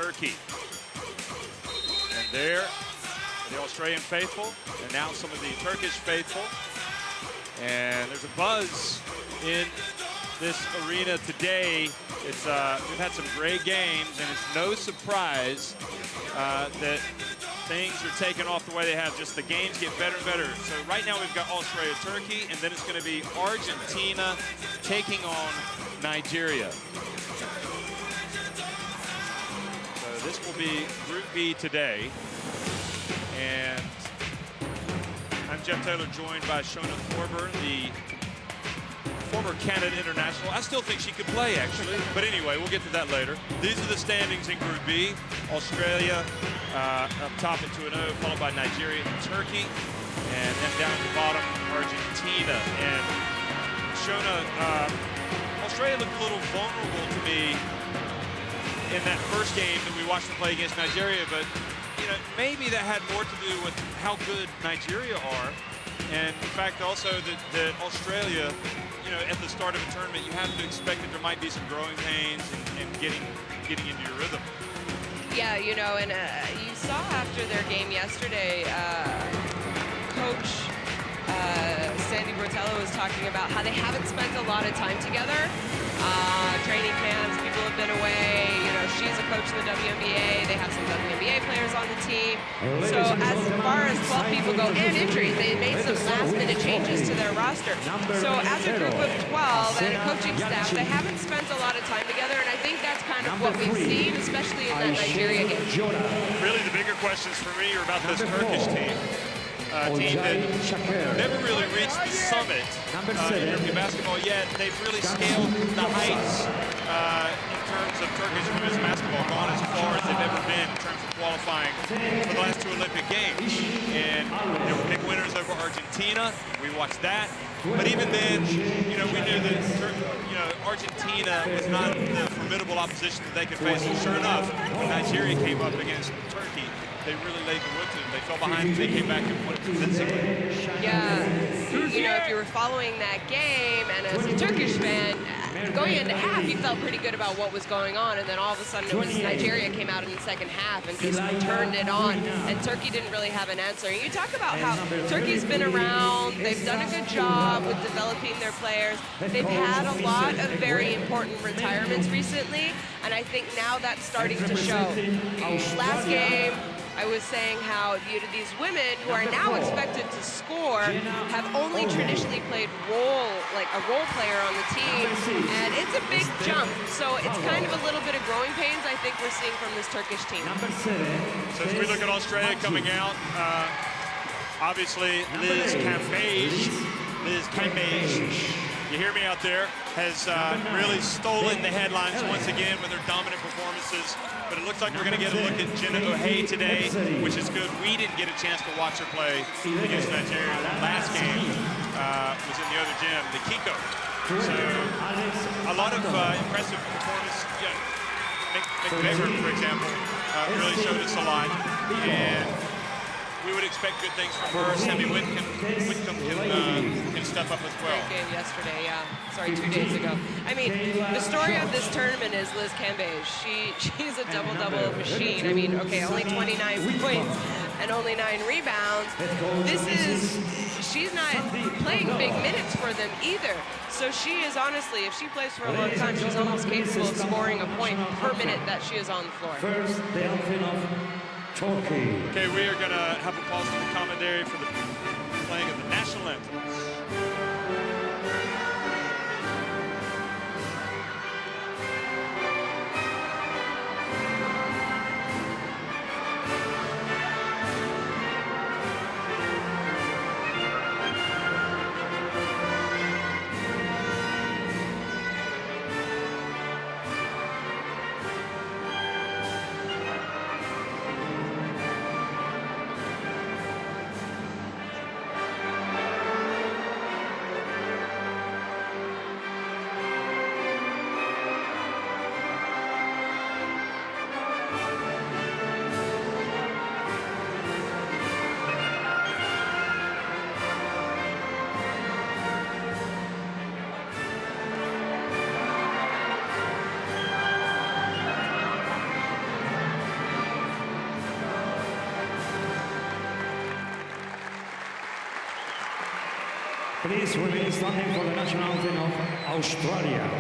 Turkey. And there, the Australian faithful, and now some of the Turkish faithful. And there's a buzz in this arena today. It's we've had some great games, and it's no surprise that things are taking off the way they have. Just the games get better and better. So right now we've got Australia, Turkey, and then it's going to be Argentina taking on Nigeria. So this will be Group B today. And I'm Jeff Taylor, joined by Shona Thorburn, the former Canada international. I still think she could play, actually. But anyway, we'll get to that later. These are the standings in Group B. Australia up top at 2-0, followed by Nigeria and Turkey. And then down at the bottom, Argentina. And Shona, Australia looked a little vulnerable to me in that first game that we watched them play against Nigeria. But, you know, maybe that had more to do with how good Nigeria are. And the fact also that Australia, you know, at the start of a tournament, you have to expect that there might be some growing pains and getting into your rhythm. Yeah, you know, and you saw after their game yesterday, Coach Sandy Bortello was talking about how they haven't spent a lot of time together. Training camps, people have been away. You know, she's a coach in the WNBA. They have some WNBA players on the team. So as far as 12 people go, and injuries, they made some last-minute changes to their roster. So as a group of 12 and a coaching staff, they haven't spent a lot of time together, and I think that's kind of what we've seen, especially in that Nigeria game. Really, the bigger questions for me are about this Turkish team. Team that never really reached the summit in European basketball yet. They've really scaled the heights in terms of Turkish women's basketball, gone as far as they've ever been in terms of qualifying for the last 2 Olympic Games. And they were big winners over Argentina. We watched that. But even then, you know, we knew that Argentina was not the formidable opposition that they could face. And sure enough, when Nigeria came up against Turkey, they really laid the wood to them. They fell behind, they came back and won convincingly. Yeah, you know, if you were following that game, and as a Turkish fan, going into half, you felt pretty good about what was going on, and then all of a sudden it was Nigeria came out in the second half and just turned it on, and Turkey didn't really have an answer. And you talk about how Turkey's been around, they've done a good job with developing their players. They've had a lot of very important retirements recently, and I think now that's starting to show. Last game, I was saying how these women who are now expected to score have only traditionally played like a role player on the team, and it's a big jump. So it's kind of a little bit of growing pains I think we're seeing from this Turkish team. So as we look at Australia coming out, obviously Liz Cambage, you hear me out there, has really stolen the headlines once again with her dominant performances. But it looks like we're going to get a look at Jenna O'Haye today, which is good. We didn't get a chance to watch her play against Nigeria. Last game was in the other gym, the Kiko. So a lot of impressive performance. McVeigh, for example, really showed us a lot. And we would expect good things from her. Sammy Whitcomb can step up as well. Great game yesterday, yeah. Sorry, 2 days ago. I mean, the story of this tournament is Liz Cambage. She's a double-double machine. I mean, okay, only 29 points and only 9 rebounds. She's not playing big minutes for them either. So she is honestly, if she plays for a long time, she's almost capable of scoring a point per minute that she is on the floor. First, the outfit of Turkey. Okay, we are going to have a pause for the commentary for the playing of the national anthems. Please remain standing for the national anthem of Australia.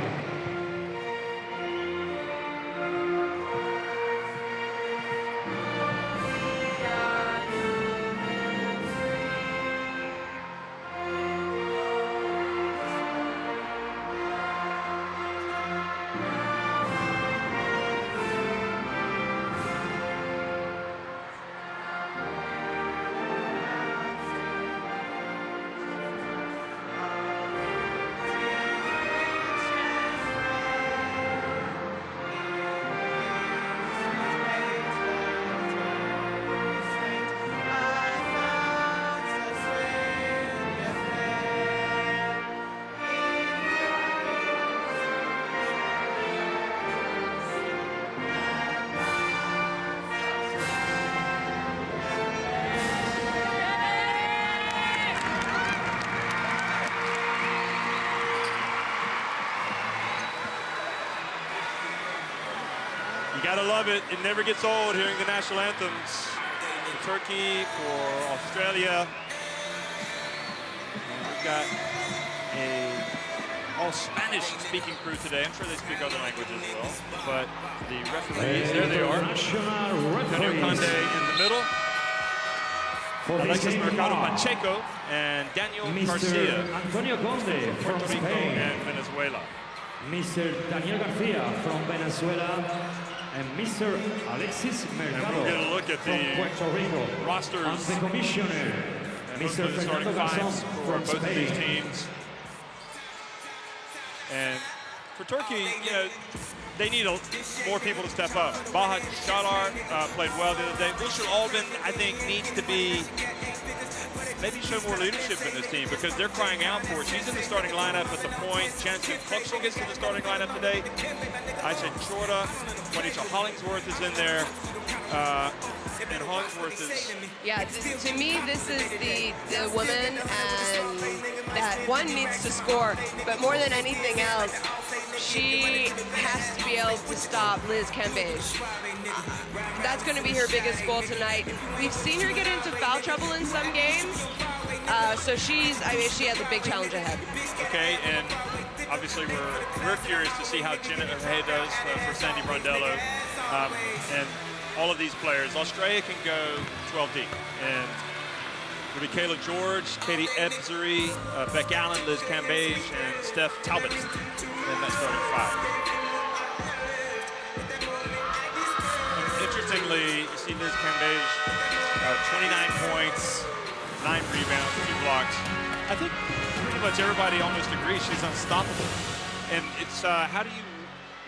You gotta love it. It never gets old hearing the national anthems. For Turkey, for Australia. And we've got a all Spanish-speaking crew today. I'm sure they speak other languages as well. But the referees, there they are. Antonio Conde in the middle. Alexis Mercado Pacheco and Daniel Garcia. Antonio Conde from Puerto Rico Spain. and Venezuela. Mr. Daniel Garcia from Venezuela. And Mr. Alexis Mercado we'll get a look at from the Puerto Rico. rosters. And the commissioner, And Mr. the starting Fernando fives Garzón for from both of these Spain. teams. And for Turkey, you know, they need more people to step up. Bahat Şalar played well the other day. Bushra Albin, I think, needs to be maybe show more leadership in this team because they're crying out for it. She's in the starting lineup at the point. Jansen Kluxel gets in the starting lineup today. Aisha Chorda, Juanita Hollingsworth is in there. And Hollingsworth is... Yeah, to me, this is the woman and that one needs to score, but more than anything else, she has to be able to stop Liz Cambage. That's going to be her biggest goal tonight. We've seen her get into foul trouble in some games, so she has a big challenge ahead. Okay, and obviously we're curious to see how Jenna Hay does for Sandy Brondello. And all of these players, Australia can go 12 deep. And it'll be Kayla George, Katie Ebzery, Beck Allen, Liz Cambage, and Steph Talbot in that starting five. Interestingly, you see Liz Cambage, 29 points, 9 rebounds, 2 blocks. I think pretty much everybody almost agrees she's unstoppable. And it's how do you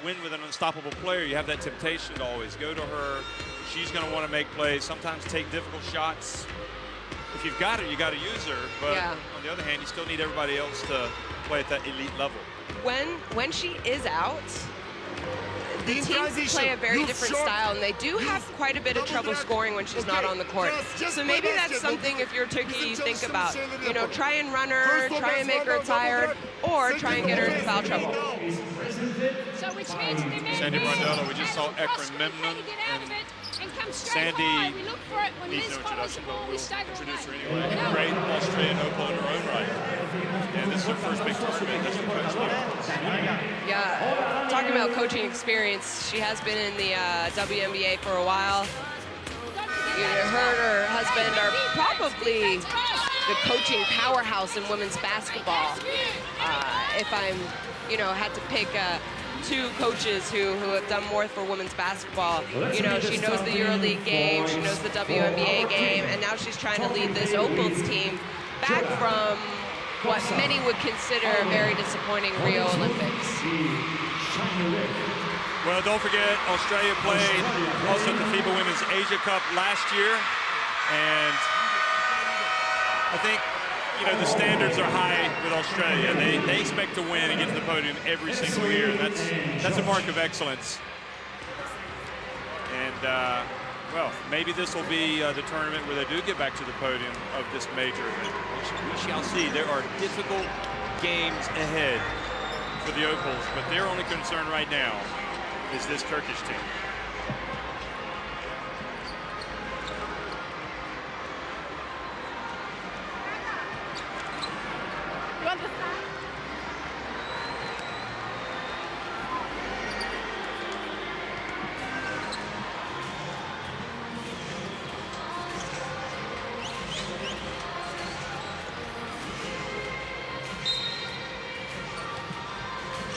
win with an unstoppable player? You have that temptation to always go to her. She's going to want to make plays, sometimes take difficult shots. If you've got her, you got to use her. But on the other hand, you still need everybody else to play at that elite level. When she is out, the teams play a very different style, and they do have quite a bit of trouble scoring when she's not on the court. So maybe that's something, if you're Turkey, you think about. You know, try and run her, try and make her tired, or try and get her in foul trouble. Sandy Brondello, we just saw Ekran Memnon, and Sandy needs no introduction, but we'll introduce her anyway. Great Australian hopeful in her own right. And this is her first big tournament as a coach. Yeah, talking about coaching experience, she has been in the WNBA for a while. You know, her and her husband are probably the coaching powerhouse in women's basketball. If I'm, you know, had to pick two coaches who have done more for women's basketball. You know, she knows the EuroLeague game, she knows the WNBA game, and now she's trying to lead this Opals team back from what many would consider a very disappointing Rio Olympics. Well, don't forget, Australia played also at the FIBA Women's Asia Cup last year, and I think, you know, the standards are high with Australia. They expect to win and get to the podium every single year. That's a mark of excellence. And, well, maybe this will be the tournament where they do get back to the podium of this major. We shall see. There are difficult games ahead for the Opals, but their only concern right now is this Turkish team.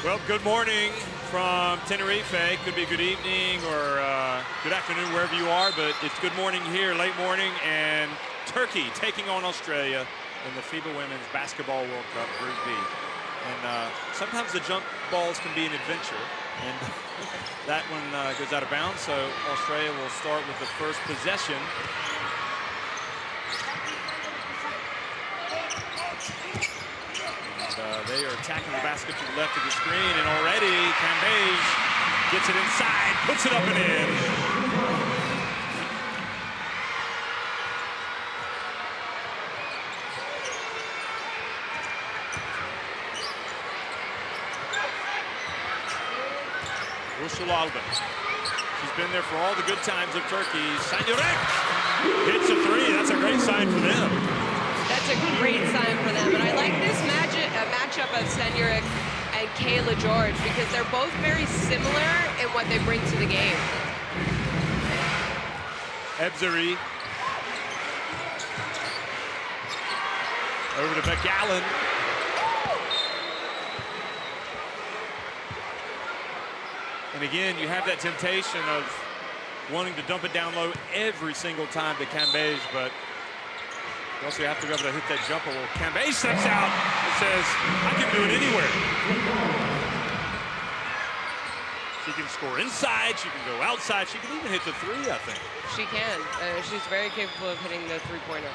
Well, good morning from Tenerife. Could be good evening or good afternoon wherever you are, but it's good morning here, late morning, and Turkey taking on Australia in the FIBA Women's Basketball World Cup Group B. And sometimes the jump balls can be an adventure, and that one goes out of bounds, so Australia will start with the first possession. They are attacking the basket to the left of the screen, and already Cambage gets it inside, puts it up and in. Usul Alban. She's been there for all the good times of Turkey. Sanyurek hits a three. That's a great sign for them. That's a great sign for them. And I like this matchup of Sanyurek and Kayla George because they're both very similar in what they bring to the game. Ebzeri. Over to Beck Allen. And again, you have that temptation of wanting to dump it down low every single time to Cambage, but you also have to be able to hit that jumper. Well, Cambage steps out and says, I can do it anywhere. She can score inside, she can go outside, she can even hit the three, I think. She can. She's very capable of hitting the three-pointer.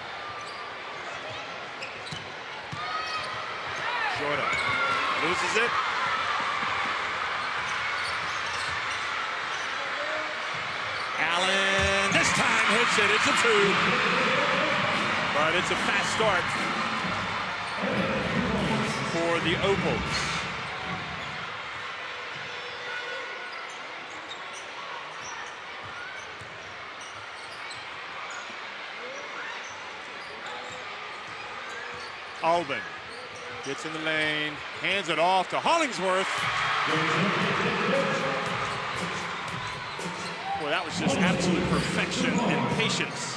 Jordan loses it. Allen, this time hits it, it's a two. But it's a fast start for the Opals. Alban gets in the lane, hands it off to Hollingsworth. Boy, that was just absolute perfection and patience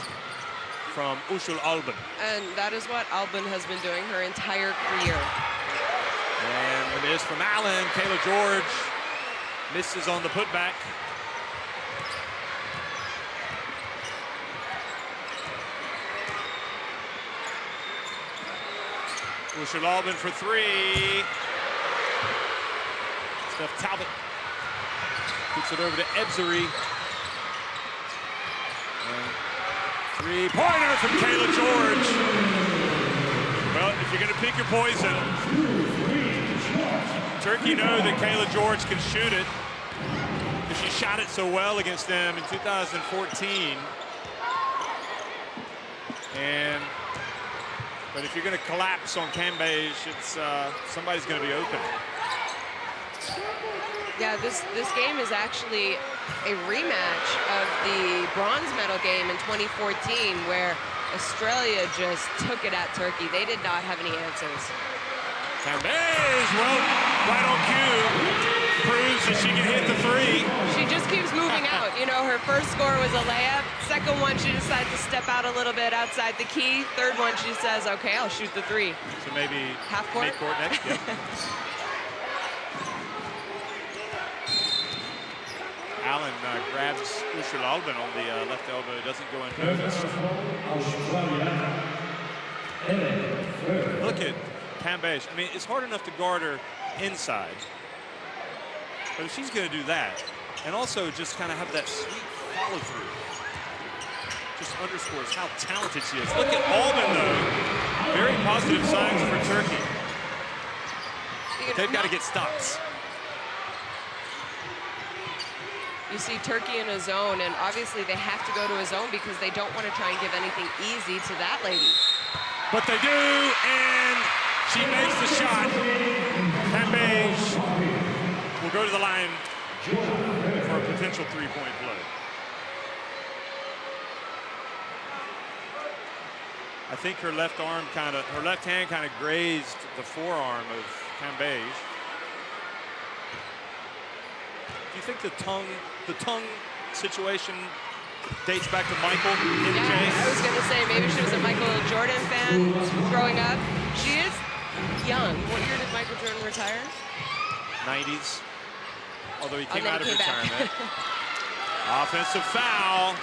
from Usul Alban. And that is what Alban has been doing her entire career. And it is from Allen. Kayla George misses on the putback. Usul Alban for three. Steph Talbot puts it over to Ebzeri. Three-pointer from Kayla George. Well, if you're going to pick your poison, Turkey know that Kayla George can shoot it because she shot it so well against them in 2014. But if you're going to collapse on Cambage, it's somebody's going to be open. Yeah, this game is actually a rematch of the bronze medal game in 2014 where Australia just took it at Turkey. They did not have any answers. Cambage, well, right on cue, proves that she can hit the three. She just keeps moving out. You know, her first score was a layup. Second one, she decides to step out a little bit outside the key. Third one, she says, okay, I'll shoot the three. So maybe half court, mid-court next, yep. Allen grabs Usul Alban on the left elbow. Doesn't go unnoticed. Look at Cambage. I mean, it's hard enough to guard her inside. But if she's going to do that, and also just kind of have that sweet follow-through, just underscores how talented she is. Look at Alban, though. Very positive signs for Turkey. But they've got to get stops. You see Turkey in a zone, and obviously they have to go to a zone because they don't want to try and give anything easy to that lady. But they do, and she makes the shot. Cambage will go to the line for a potential three-point play. I think her left hand kind of grazed the forearm of Cambage. Do you think the tongue situation dates back to Michael in the chase? I was going to say maybe she was a Michael Jordan fan growing up. She is young. What year did Michael Jordan retire? 90s, although he came then out he of came back. retirement. Offensive foul.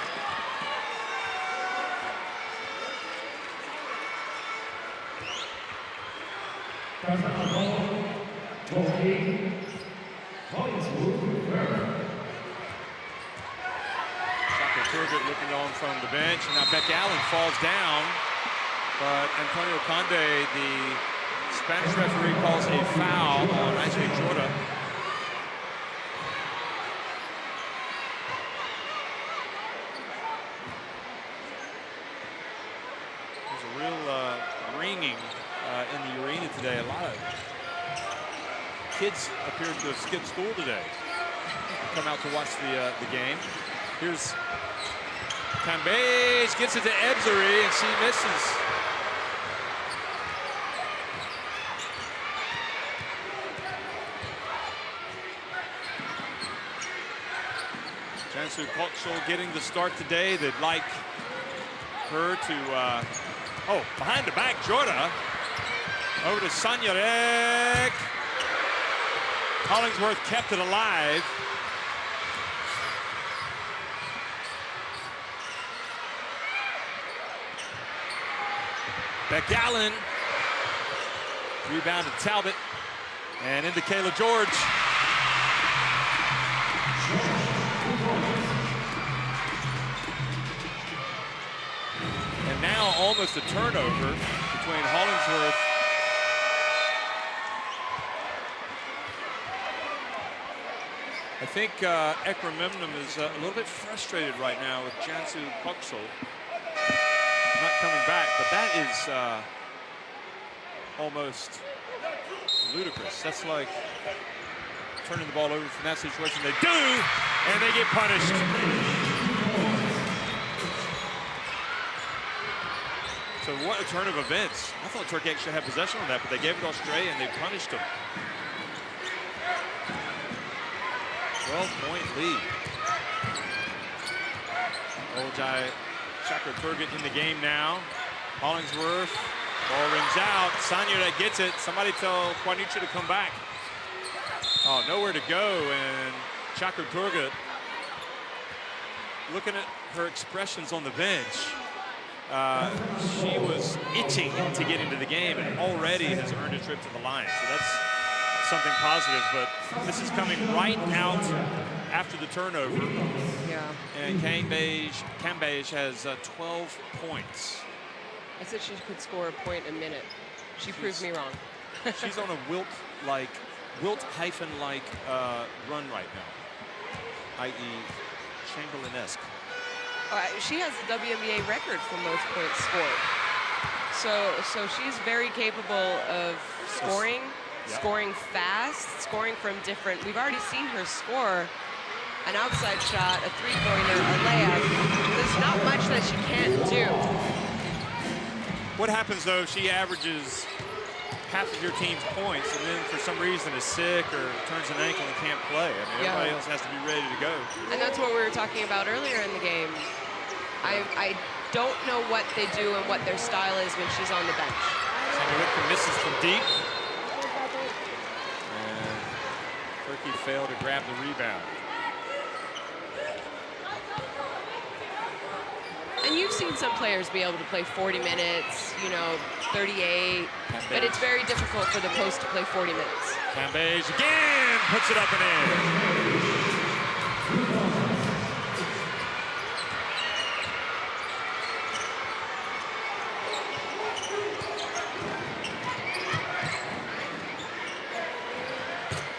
Turgott looking on from the bench, and now Beck Allen falls down, but Antonio Conde, the Spanish referee, calls a foul on Isaac Jorda. There's a real ringing in the arena today. A lot of kids appear to have skipped school today, come out to watch the game. Here's Cambage, gets it to Ebzery, and she misses. Jansu Kotsol getting the start today. They'd like her to, oh, behind the back, Jorda. Over to Sanyarek. Hollingsworth kept it alive. Beck Allen, rebound to Talbot, and into Kayla George. And now almost a turnover between Hollingsworth I think Ekrememnum is a little bit frustrated right now with Jansu Koksal not coming back, but that is almost ludicrous. That's like turning the ball over from that situation. They do, and they get punished. So what a turn of events. I thought Turkey actually had possession on that, but they gave it to Australia and they punished them. 12-point lead. Olcay Chakra Turgut in the game now. Hollingsworth, ball rings out. Sanya that gets it. Somebody tell Kwanucha to come back. Oh, nowhere to go, and Chakra Turgut, looking at her expressions on the bench, she was itching to get into the game and already has earned a trip to the line. So that's something positive, but this is coming right out after the turnover. Yeah. And Cambage has 12 points. I said she could score a point a minute. She's proved me wrong. She's on a Wilt-like run right now, i.e. Chamberlain-esque. She has the WNBA record for most points scored. So she's very capable of scoring, scoring fast, scoring from different. We've already seen her score an outside shot, a three-pointer, a layup. There's not much that she can't do. What happens though if she averages half of your team's points and then for some reason is sick or turns an ankle and can't play? I mean, everybody else has to be ready to go. And that's what we were talking about earlier in the game. I don't know what they do and what their style is when she's on the bench. Sanya misses from deep. And Turkey failed to grab the rebound. And you've seen some players be able to play 40 minutes, 38, but it's very difficult for the post to play 40 minutes. Cambage again puts it up and in.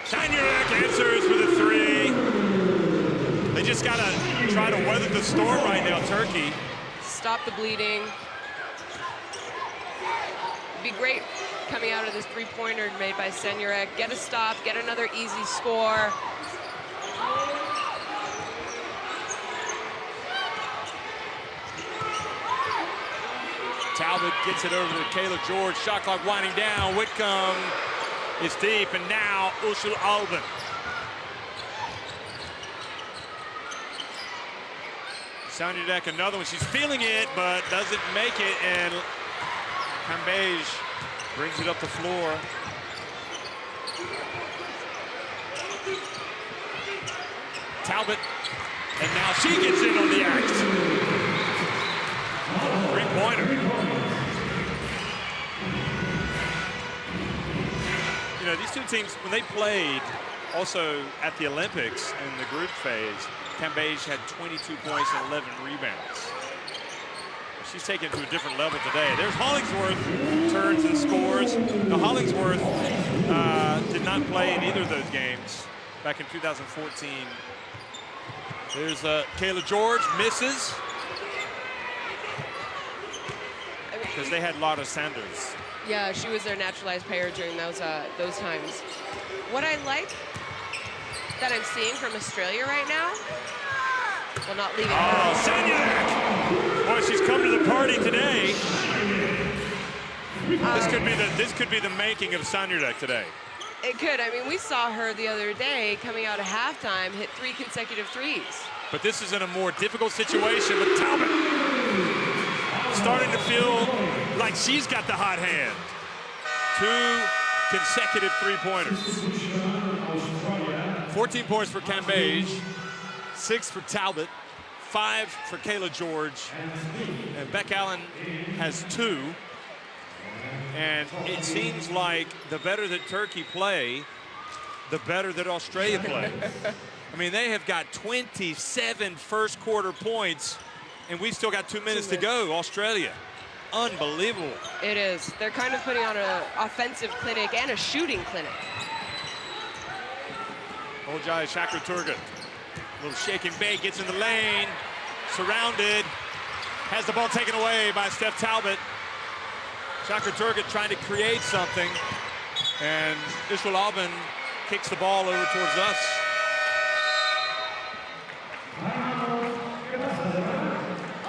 Sanyarek answers with a three. They just got to try to weather the storm right now, Turkey. Stop the bleeding. It'd be great coming out of this three-pointer made by Sanyarek. Get a stop, get another easy score. Talbot gets it over to Kayla George. Shot clock winding down. Whitcomb is deep, and now Usul Alban. Sanyarek, another one. She's feeling it, but doesn't make it, and Cambage brings it up the floor. Talbot, and now she gets in on the act. Three-pointer. You know, these two teams, when they played also at the Olympics in the group phase, Cambage had 22 points and 11 rebounds. She's taken it to a different level today. There's Hollingsworth, turns and scores. Now, Hollingsworth did not play in either of those games back in 2014. There's Kayla George, misses. Because they had Lotta Sanders. Yeah, she was their naturalized player during those times. What I like that I'm seeing from Australia right now, well, not leaving. Oh, Sanyanek! Boy, she's come to the party today. This could be the making of Sanyanek today. It could. I mean, we saw her the other day coming out of halftime, hit 3 consecutive threes. But this is in a more difficult situation with Talbot. Starting to feel like she's got the hot hand. 2 consecutive three-pointers. 14 points for Cambage, 6 for Talbot, 5 for Kayla George, and Beck Allen has 2. And it seems like the better that Turkey play, the better that Australia play. I mean, they have got 27 first-quarter points, and we've still got 2 minutes to go, Australia. Unbelievable. It is. They're kind of putting on an offensive clinic and a shooting clinic. Olcay Şakir-Turgut. Little shake and bake, gets in the lane, surrounded, has the ball taken away by Steph Talbot. Şakir-Turgut trying to create something, and Israel Alban kicks the ball over towards us.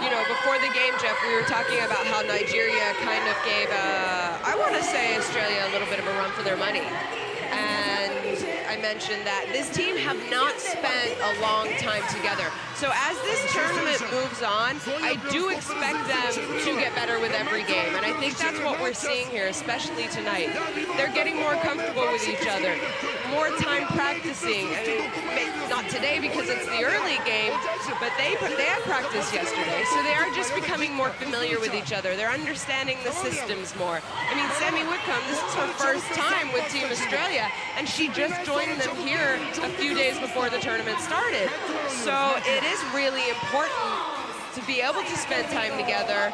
You know, before the game, Jeff, we were talking about how Nigeria kind of gave, I want to say, Australia a little bit of a run for their money. And I mentioned that this team have not spent a long time together. So as this tournament moves on, I do expect them to get better with every game. And I think that's what we're seeing here, especially tonight. They're getting more comfortable with each other, more time practicing. I mean, not today because it's the early game, but they had practice yesterday. So they are just becoming more familiar with each other. They're understanding the systems more. I mean, Sammy Whitcomb, this is her first time with Team Australia, and she just joined them here a few days before the tournament started. So it is really important to be able to spend time together,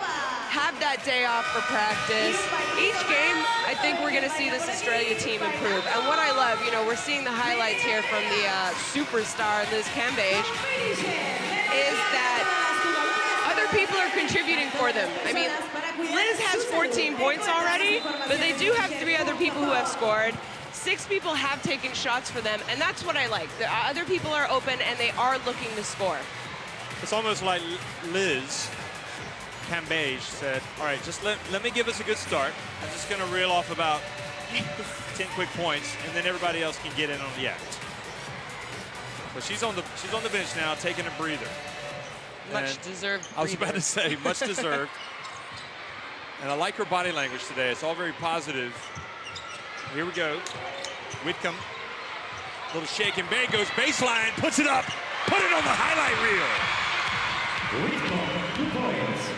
have that day off for practice. Each game, I think we're going to see this Australia team improve. And what I love, you know, we're seeing the highlights here from the superstar Liz Cambage, is that other people are contributing for them. I mean, Liz has 14 points already, but they do have 3 other people who have scored. 6 people have taken shots for them, and that's what I like. The other people are open, and they are looking to score. It's almost like Liz Cambage said, all right, just let me give us a good start. I'm just going to reel off about 10 quick points, and then everybody else can get in on the act. But she's on the bench now, taking a breather. Much deserved. I was about to say, much deserved. And I like her body language today. It's all very positive. Here we go. Whitcomb. Little shake and bake, goes baseline, puts it up. Put it on the highlight reel. Whitcomb, 2 points.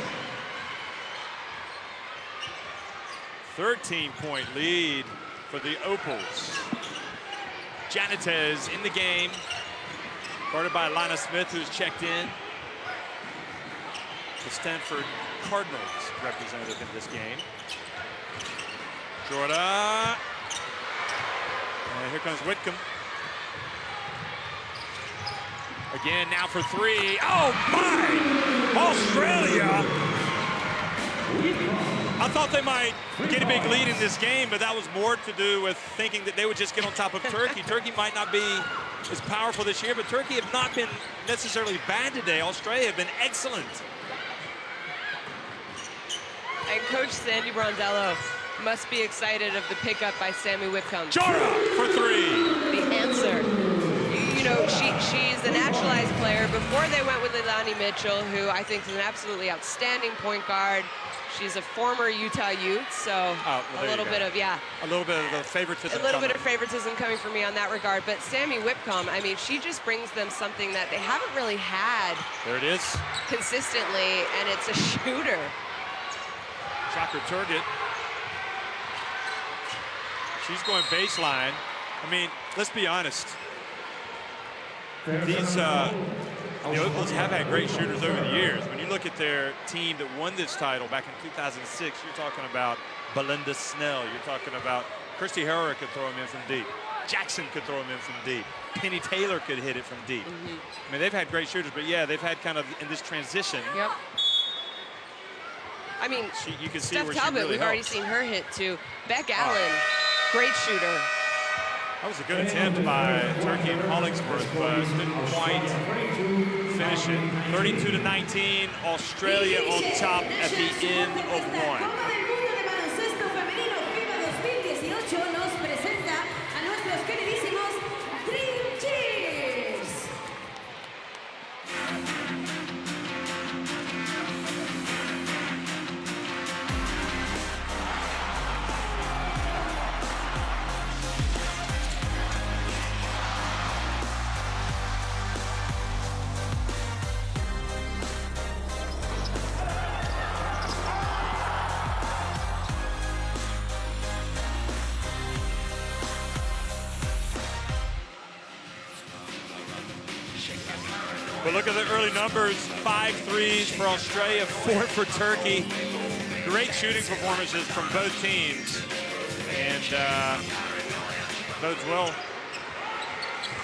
13-point lead for the Opals. Janitez in the game. Guarded by Lana Smith, who's checked in. The Stanford Cardinals representative in this game. Jordan. And here comes Whitcomb. Again, now for 3. Oh, my! Australia! I thought they might get a big lead in this game, but that was more to do with thinking that they would just get on top of Turkey. Turkey might not be as powerful this year, but Turkey have not been necessarily bad today. Australia have been excellent. And Coach Sandy Brondello must be excited of the pickup by Sammy Whitcomb. Jorah for 3. The answer. You know, she's a naturalized player. Before they went with Leilani Mitchell, who I think is an absolutely outstanding point guard. She's a former Utah Ute, so well, a little bit of, yeah. A little bit of the favoritism. A little bit of favoritism coming from me on that regard. But Sammy Whitcomb, I mean, she just brings them something that they haven't really had. There it is. Consistently, and it's a shooter. Shocker Turgott. She's going baseline. I mean, let's be honest. These the Oaklands have had great shooters over the years. When you look at their team that won this title back in 2006, you're talking about Belinda Snell. You're talking about Christy Herrera could throw them in from deep. Jackson could throw them in from deep. Penny Taylor could hit it from deep. I mean, they've had great shooters, but yeah, they've had kind of in this transition. Yep. I mean, you can see Steph where Talbot, she really we've already helps. seen her hit too. Beck Allen, great shooter. That was a good attempt by Turkey and Hollingsworth, but didn't quite finish it. 32-19, Australia on top at the end of one. But look at the early numbers, 5 threes for Australia, 4 for Turkey. Great shooting performances from both teams. And bodes well.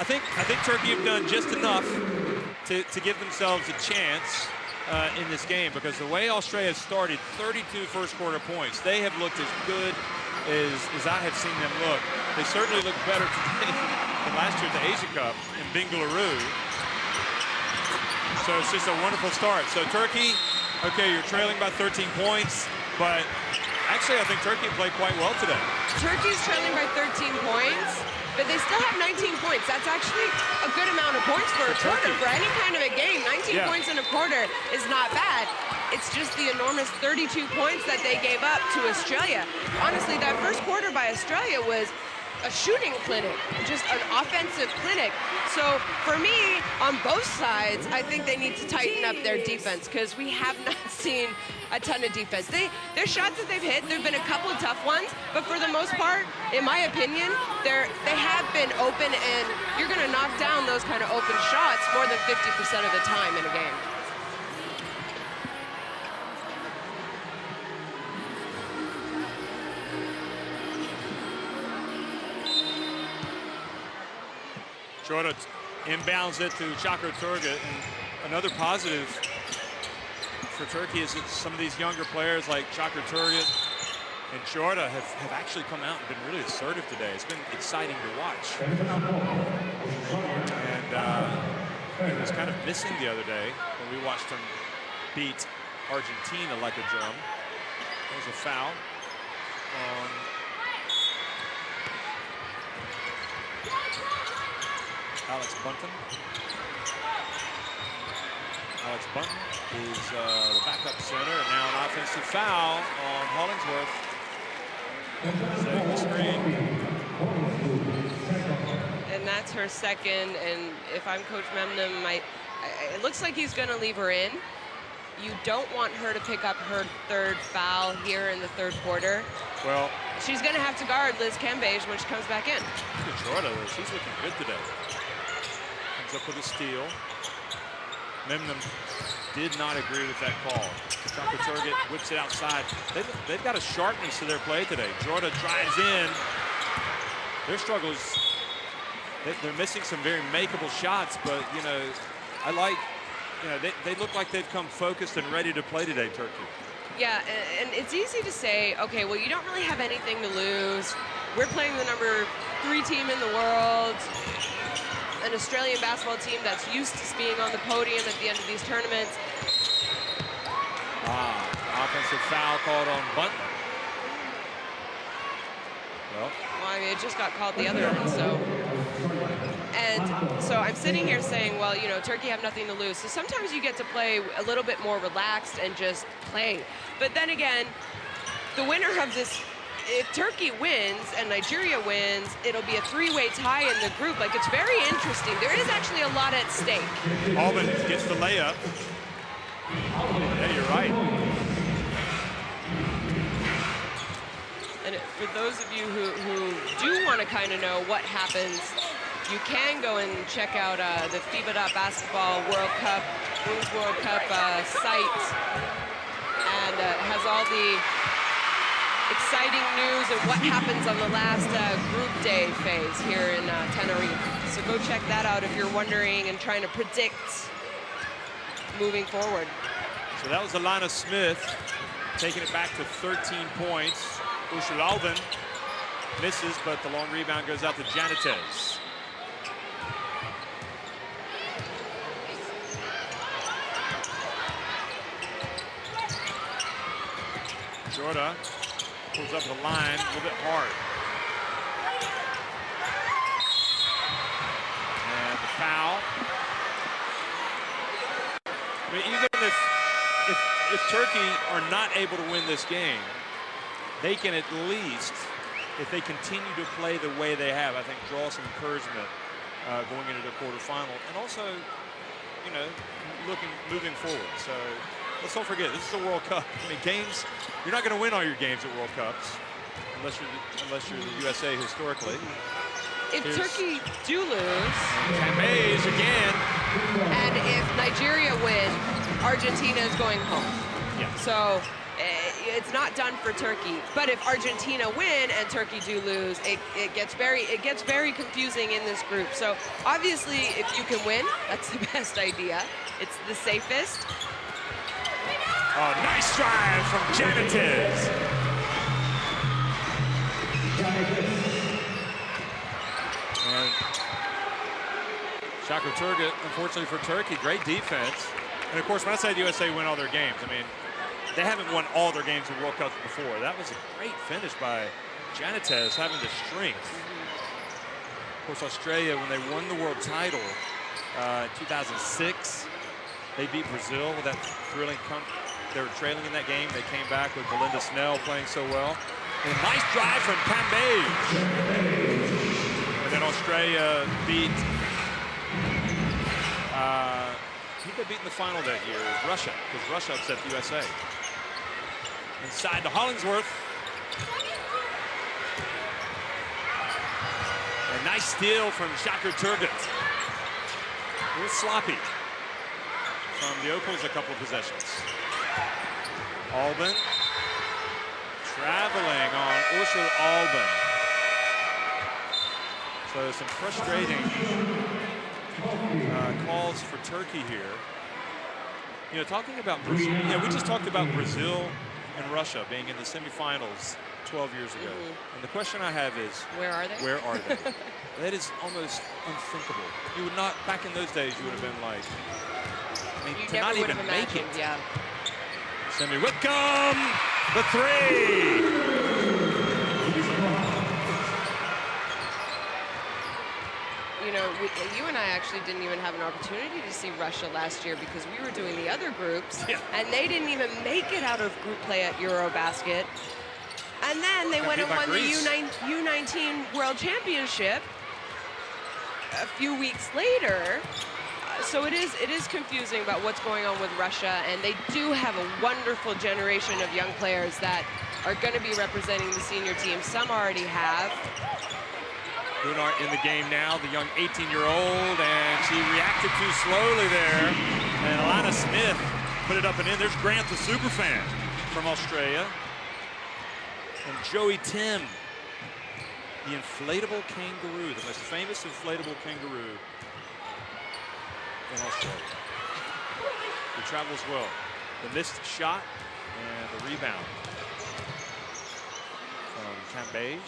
I think Turkey have done just enough to give themselves a chance in this game, because the way Australia started, 32 first quarter points, they have looked as good as I have seen them look. They certainly look better today than last year at the Asia Cup in Bengaluru. So it's just a wonderful start. So Turkey, okay, you're trailing by 13 points, but actually I think Turkey played quite well today. Turkey's trailing by 13 points, but they still have 19 points. That's actually a good amount of points for a quarter. For any kind of a game, 19 points in a quarter is not bad. It's just the enormous 32 points that they gave up to Australia. Honestly, that first quarter by Australia was a shooting clinic, just an offensive clinic. So for me, on both sides, I think they need to tighten up their defense, because we have not seen a ton of defense. Their shots that they've hit, there have been a couple of tough ones, but for the most part, in my opinion, they have been open, and you're gonna knock down those kind of open shots more than 50% of the time in a game. Jordan inbounds it to Shocker Turgott, and another positive for Turkey is that some of these younger players like Shocker Turgott and Jordan have actually come out and been really assertive today. It's been exciting to watch. And it was kind of missing the other day when we watched them beat Argentina like a drum. There's a foul on Alex Bunton. Alex Bunton is the backup center, and now an offensive foul on Hollingsworth. Setting the screen. And that's her second, and if I'm Coach Memnum, it looks like he's gonna leave her in. You don't want her to pick up her third foul here in the third quarter. Well, she's gonna have to guard Liz Cambage when she comes back in. Look at Jordan, she's looking good today. Comes up with a steal. Memnum did not agree with that call. Shocker Turgott whips it outside. They've got a sharpness to their play today. Jordan drives in. Their struggle is, they're missing some very makeable shots, but, you know, I like, you know, they look like they've come focused and ready to play today, Turkey. Yeah, and it's easy to say, okay, well, you don't really have anything to lose. We're playing the number 3 team in the world, an Australian basketball team that's used to being on the podium at the end of these tournaments. Offensive foul called on Bunton. Well, I mean, it just got called the other end, so. And so I'm sitting here saying, well, you know, Turkey have nothing to lose. So sometimes you get to play a little bit more relaxed and just play. But then again, the winner of this, if Turkey wins and Nigeria wins, it'll be a three-way tie in the group. Like, it's very interesting. There is actually a lot at stake. Albin gets the layup. Yeah, you're right. And for those of you who do want to kind of know what happens, you can go and check out the FIBA Basketball World Cup, Women's World Cup site, and has all the exciting news and what happens on the last group day phase here in Tenerife. So go check that out if you're wondering and trying to predict moving forward. So that was Alana Smith taking it back to 13 points. Ushul Albin misses, but the long rebound goes out to Janitez. Jorda pulls up the line a little bit hard. And the foul. I mean, even if Turkey are not able to win this game, they can at least, if they continue to play the way they have, I think draw some encouragement going into the quarterfinal, and also, you know, moving forward. So let's don't forget, this is a World Cup. I mean, games, you're not going to win all your games at World Cups unless you're the USA historically. If Turkey do lose, Kamej again, and if Nigeria win, Argentina is going home. Yeah. So it's not done for Turkey. But if Argentina win and Turkey do lose, it gets very confusing in this group. So obviously, if you can win, that's the best idea. It's the safest. Oh, nice drive from Janitez. And Shaka Turgut, unfortunately for Turkey, great defense. And of course, when I say the USA win all their games, I mean, they haven't won all their games in World Cups before. That was a great finish by Janitez, having the strength. Of course, Australia, when they won the world title in 2006, they beat Brazil with that thrilling they were trailing in that game. They came back with Belinda Snell playing so well. And a nice drive from Kamej. And then Australia beat, who they beat in the final that year? It was Russia, because Russia upset the USA. Inside to Hollingsworth. A nice steal from Shaka Turgut. A little sloppy from the Opals, a couple of possessions. Albin traveling on Ushul Albin. So some frustrating calls for Turkey here. You know, talking about Brazil, yeah, we just talked about Brazil and Russia being in the semifinals 12 years ago. And the question I have is, where are they? Where are they? That is almost unthinkable. You would not, back in those days, you would have been like, I mean, You to never not would even have make imagined, it. yeah. Semi Whitcomb, the three. You know, you and I actually didn't even have an opportunity to see Russia last year because we were doing the other groups, and they didn't even make it out of group play at Eurobasket. And then they went and won the U19 World Championship a few weeks later. So it is confusing about what's going on with Russia, and they do have a wonderful generation of young players that are going to be representing the senior team. Some already have. Gunnar in the game now, the young 18-year-old, and she reacted too slowly there. And Alana Smith put it up and in. There's Grant, the superfan from Australia. And Joey Tim, the inflatable kangaroo, the most famous inflatable kangaroo in Australia. He travels well. The missed shot and the rebound from Kamej.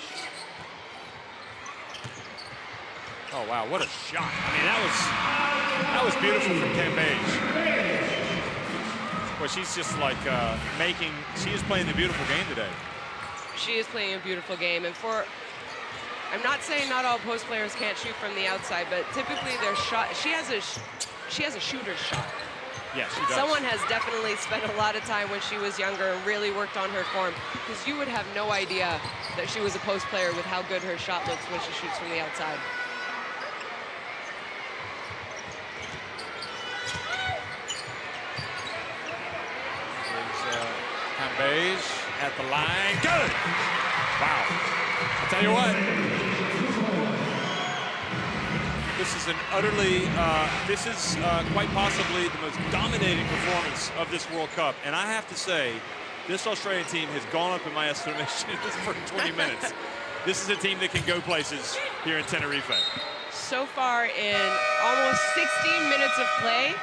Oh wow, what a shot. I mean, that was beautiful from Kamej. Well, she's just like she is playing the beautiful game today. She is playing a beautiful game, and for I'm not saying not all post players can't shoot from the outside, but typically their shot, she has a shooter's shot. Yeah, she does. Someone has definitely spent a lot of time when she was younger and really worked on her form, because you would have no idea that she was a post player with how good her shot looks when she shoots from the outside. Beige at the line. Good! Wow. I'll tell you what. This is an utterly, this is quite possibly the most dominating performance of this World Cup. And I have to say, this Australian team has gone up in my estimation in this first 20 minutes. This is a team that can go places here in Tenerife. So far in almost 16 minutes of play,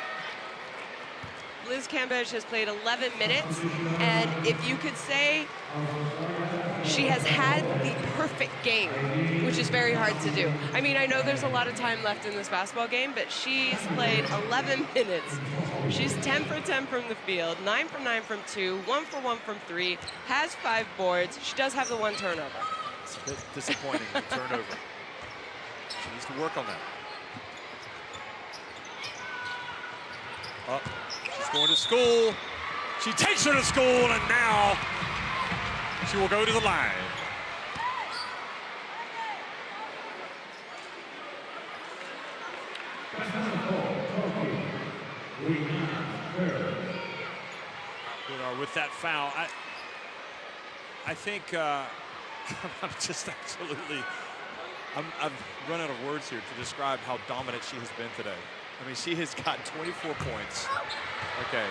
Liz Cambage has played 11 minutes, and if you could say she has had the perfect game, which is very hard to do. I mean, I know there's a lot of time left in this basketball game, but she's played 11 minutes. She's 10 for 10 from the field, 9 for 9 from 2, 1 for 1 from 3, has 5 boards. She does have the 1 turnover. It's a bit disappointing, the turnover. She needs to work on that. Oh. She's going to school. She takes her to school, and now she will go to the line. With that foul, I think I'm just absolutely, I've run out of words here to describe how dominant she has been today. I mean, she has got 24 points. Okay.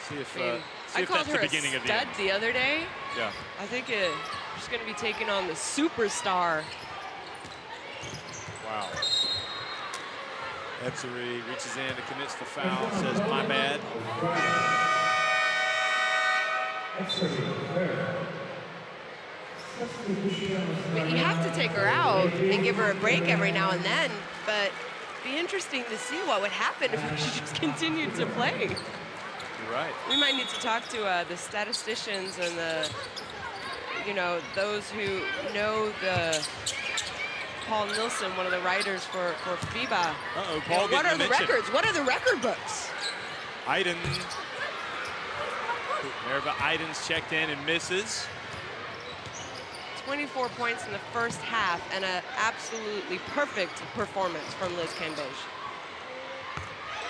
See if, I called that's her the beginning a of the stud end. the other day. Yeah. I think she's going to be taking on the superstar. Wow. Ebsary reaches in and commits the foul, says, my bad. But you have to take her out and give her a break every now and then, but it'd be interesting to see what would happen if she just continued to play. You're right. We might need to talk to the statisticians and the, those who know the Paul Nilsson, one of the writers for FIBA. Uh-oh, Paul what are the mentioned. records? What are the record books? Iden. Merva Iden's checked in and misses. 24 points in the first half and an absolutely perfect performance from Liz Cambage.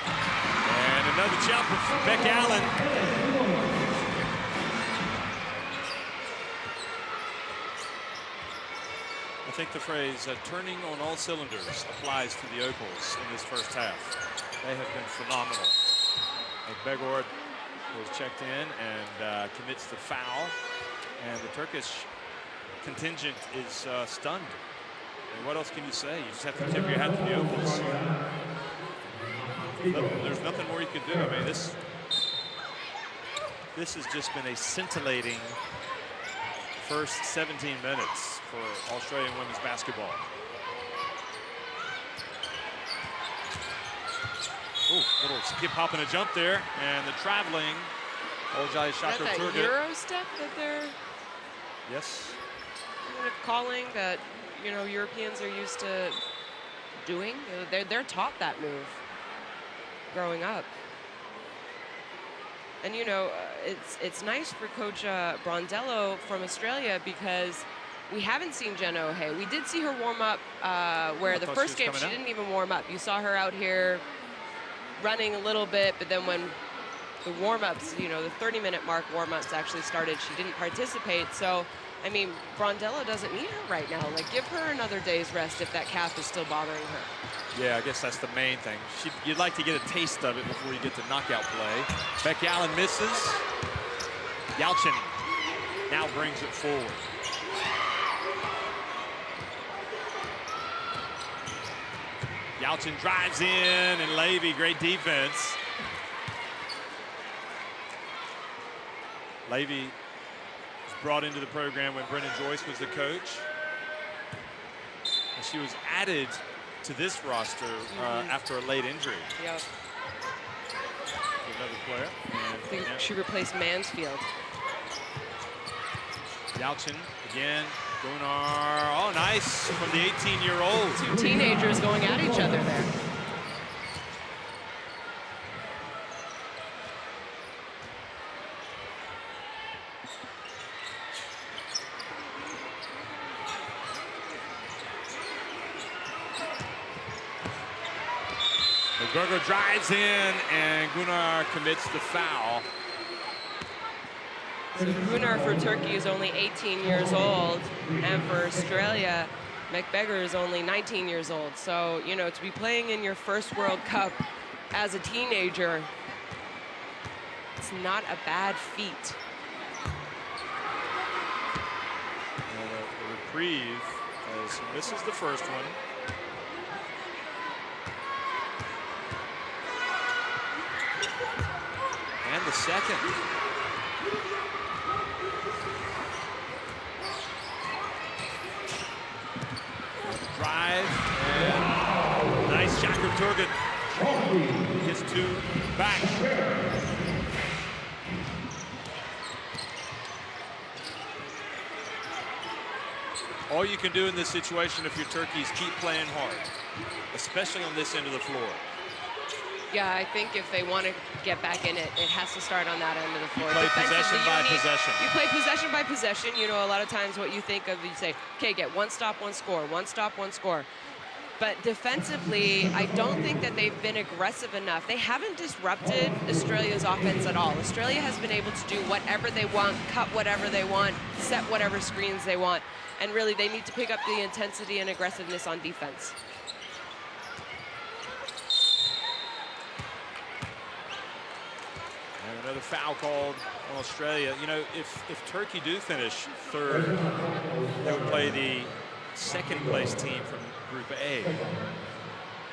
And another jumper from Beck Allen. I think the phrase turning on all cylinders applies to the Opals in this first half. They have been phenomenal. Begord was checked in and commits the foul. And the Turkish contingent is stunned. And what else can you say? You just have to tip your hat to the Opals. There's nothing more you can do. I mean, this has just been a scintillating first 17 minutes for Australian women's basketball. Ooh, little skip, hop, and a jump there, and the traveling. Olcay Is that Turgut. Euro step that they're Yes. kind of calling that Europeans are used to doing? They're taught that move growing up. And it's nice for Coach Brondello from Australia because we haven't seen Jen O'Hay. We did see her warm up where the first game she didn't even warm up. You saw her out here running a little bit, but then when the warm-ups, the 30-minute mark warm-ups actually started, she didn't participate. So, I mean, Brondello doesn't need her right now. Like, give her another day's rest if that calf is still bothering her. Yeah, I guess that's the main thing. You'd like to get a taste of it before you get to knockout play. Beck Allen misses. Yalchin now brings it forward. Yalchin drives in, and Levy, great defense. Levy was brought into the program when Brennan Joyce was the coach. And she was added to this roster after a late injury. Yep. Another player. I think she replaced Mansfield. Yalchin again Gunnar, oh, nice from the 18-year-old. Two teenagers going at each other there. Berger drives in, and Gunnar commits the foul. So Gunnar for Turkey is only 18 years old, and for Australia, McBeggar is only 19 years old. So, you know, to be playing in your first World Cup as a teenager, it's not a bad feat. And a reprieve as he misses the first one. And the second. Drive, and nice Shakur Turgut. Gets two back. All you can do in this situation if you're Turkey is keep playing hard, especially on this end of the floor. Yeah, I think if they want to get back in it, it has to start on that end of the floor. You play possession by Defensively, possession. You play possession by possession. You know, a lot of times what you think of, you say, okay, get one stop, one score, one stop, one score. But defensively, I don't think that they've been aggressive enough. They haven't disrupted Australia's offense at all. Australia has been able to do whatever they want, cut whatever they want, set whatever screens they want. And really, they need to pick up the intensity and aggressiveness on defense. And another foul called on Australia. You know, if Turkey do finish third, they would play the second place team from Group A.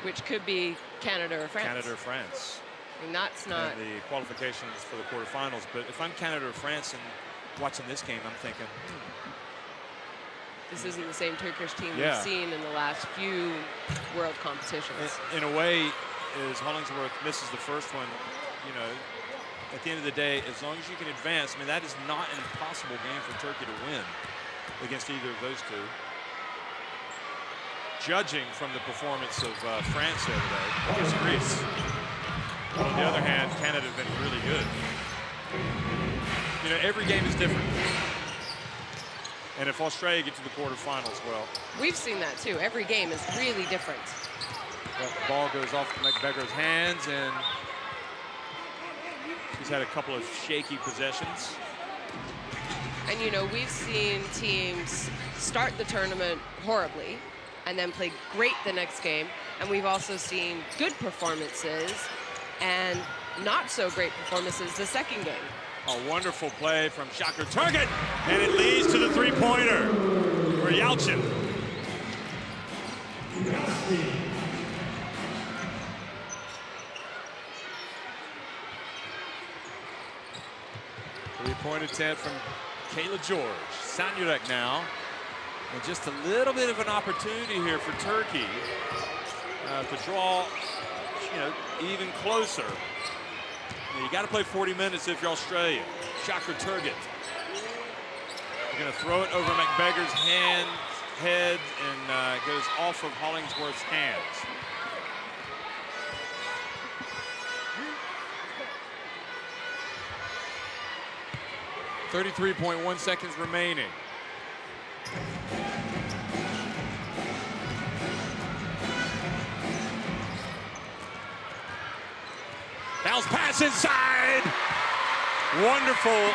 Which could be Canada or France. Canada or France. And that's not... And the qualifications for the quarterfinals. But if I'm Canada or France and watching this game, I'm thinking, this isn't the same Turkish team Yeah. we've seen in the last few world competitions. in a way, as Hollingsworth misses the first one, you know, at the end of the day, as long as you can advance, I mean, that is not an impossible game for Turkey to win against either of those two. Judging from the performance of France the other day against Greece. But on the other hand, Canada have been really good. You know, every game is different. And if Australia get to the quarterfinals, well. We've seen that too. Every game is really different. The ball goes off McBeggar's hands, and he's had a couple of shaky possessions. And you know, we've seen teams start the tournament horribly and then play great the next game. And we've also seen good performances and not so great performances the second game. A wonderful play from Shakur Turgut, and it leads to the three-pointer for Yalchin. Three-point attempt from Kayla George. Sanyurek now. And just a little bit of an opportunity here for Turkey to draw, you know, even closer. You got to play 40 minutes if you're Australia. Shakur Turgut. You're going to throw it over McBeggar's head, and it goes off of Hollingsworth's hands. .1 seconds remaining. Bounce pass inside. Wonderful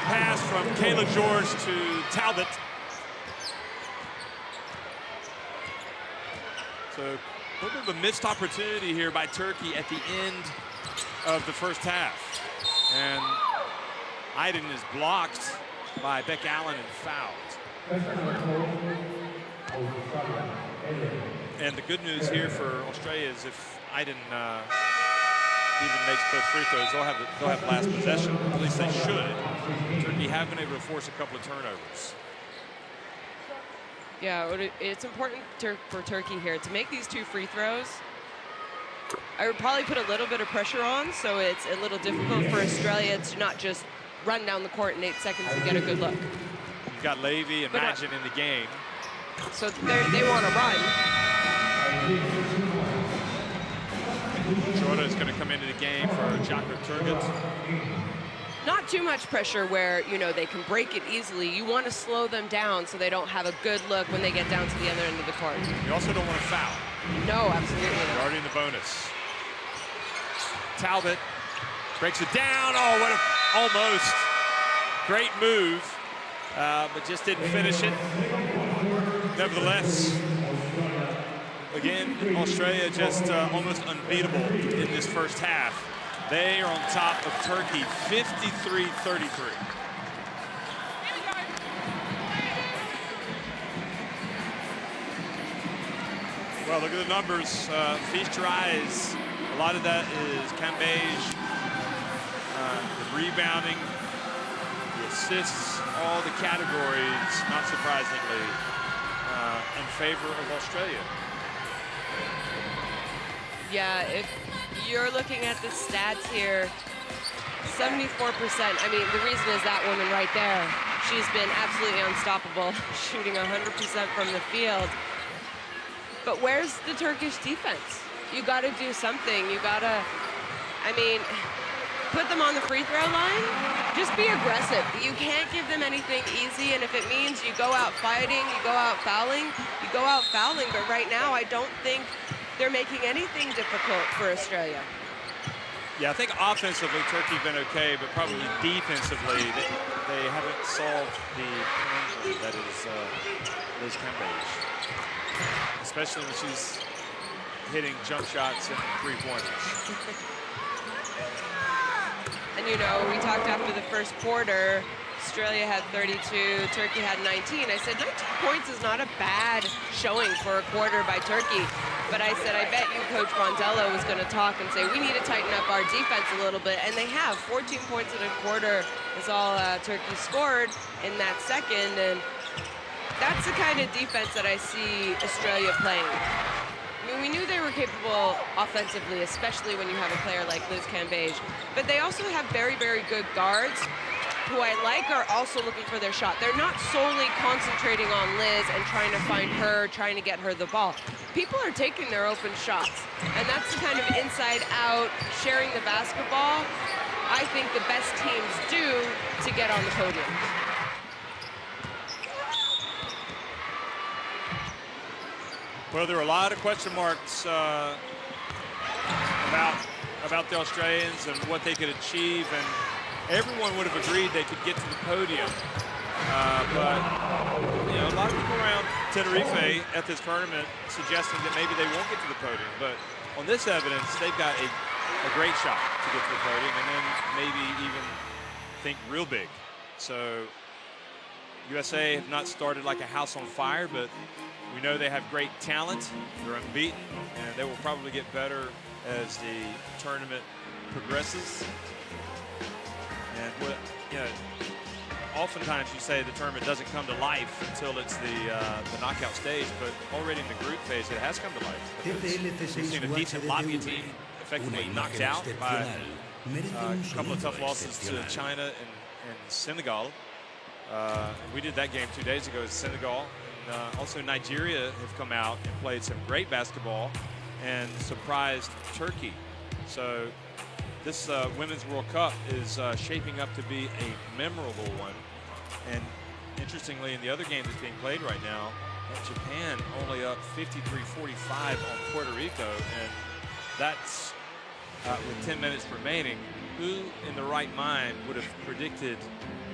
pass from Kayla George to Talbot. So a little bit of a missed opportunity here by Turkey at the end of the first half. And Iden is blocked by Beck Allen and fouled. And the good news here for Australia is if Iden even makes both free throws, they'll have last possession. At least they should. Turkey have been able to force a couple of turnovers. Yeah, it's important for Turkey here to make these two free throws. I would probably put a little bit of pressure on, so it's a little difficult for Australia to not just run down the court in 8 seconds and get a good look. You've got Levy and Magin in the game. So they want to run. Jordan is going to come into the game for Jaka Turgut. Not too much pressure where, you know, they can break it easily. You want to slow them down so they don't have a good look when they get down to the other end of the court. You also don't want to foul. No, absolutely not. You're already in the bonus. Talbot breaks it down. Oh, what a, almost. Great move, but just didn't finish it. Nevertheless, again, Australia just almost unbeatable in this first half. They are on top of Turkey, 53-33. Well, look at the numbers. Feast your eyes. A lot of that is Cambage, the rebounding, the assists, all the categories, not surprisingly, in favor of Australia. Yeah, if you're looking at the stats here, 74%. I mean, the reason is that woman right there. She's been absolutely unstoppable, shooting 100% from the field. But where's the Turkish defense? You got to do something. You got to, I mean, put them on the free throw line. Just be aggressive. You can't give them anything easy, and if it means you go out fighting, you go out fouling, you go out fouling. But right now, I don't think they're making anything difficult for Australia. Yeah, I think offensively, Turkey's been okay, but probably defensively, they haven't solved the conundrum that is Liz Cambage. Especially when she's hitting jump shots and three-pointers. And you know, we talked after the first quarter, Australia had 32, Turkey had 19. I said 19 points is not a bad showing for a quarter by Turkey. But I said, I bet you Coach Mondello was going to talk and say, we need to tighten up our defense a little bit. And they have. 14 points in a quarter is all Turkey scored in that second. And that's the kind of defense that I see Australia playing. I mean, we knew they were capable offensively, especially when you have a player like Liz Cambage. But they also have very, very good guards who I like are also looking for their shot. They're not solely concentrating on Liz and trying to find her, trying to get her the ball. People are taking their open shots. And that's the kind of inside-out, sharing the basketball I think the best teams do to get on the podium. Well, there are a lot of question marks about the Australians and what they could achieve, and everyone would have agreed they could get to the podium. But you know, a lot of people around Tenerife at this tournament suggesting that maybe they won't get to the podium. But on this evidence, they've got a great shot to get to the podium, and then maybe even think real big. So USA have not started like a house on fire, but we know they have great talent. They're unbeaten, and they will probably get better as the tournament progresses. And what, you know, oftentimes you say the tournament doesn't come to life until it's the knockout stage, but already in the group phase, it has come to life. We've seen a decent Latvia team effectively knocked out by a couple of tough losses to China and Senegal. We did that game 2 days ago with Senegal. Also, Nigeria have come out and played some great basketball and surprised Turkey. So this Women's World Cup is shaping up to be a memorable one. And interestingly, in the other game that's being played right now, Japan only up 53-45 on Puerto Rico. And that's with 10 minutes remaining. Who in the right mind would have predicted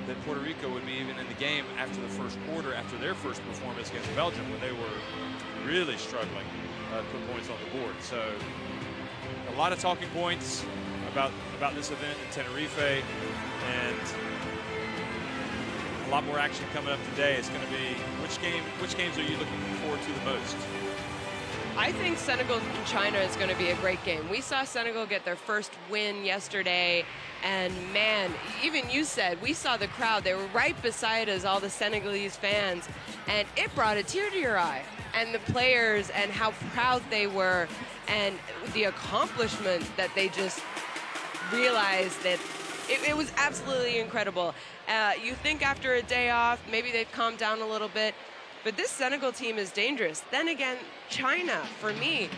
that Puerto Rico would be even in the game after the first quarter, after their first performance against Belgium, when they were really struggling to put points on the board. So a lot of talking points about this event in Tenerife, and a lot more action coming up today. It's going to be, which games are you looking forward to the most? I think Senegal and China is going to be a great game. We saw Senegal get their first win yesterday, and man, even you said, we saw the crowd. They were right beside us, all the Senegalese fans, and it brought a tear to your eye. And the players and how proud they were, and the accomplishment that they just realized that It was absolutely incredible. You think after a day off, maybe they've calmed down a little bit, but this Senegal team is dangerous. Then again, China, for me,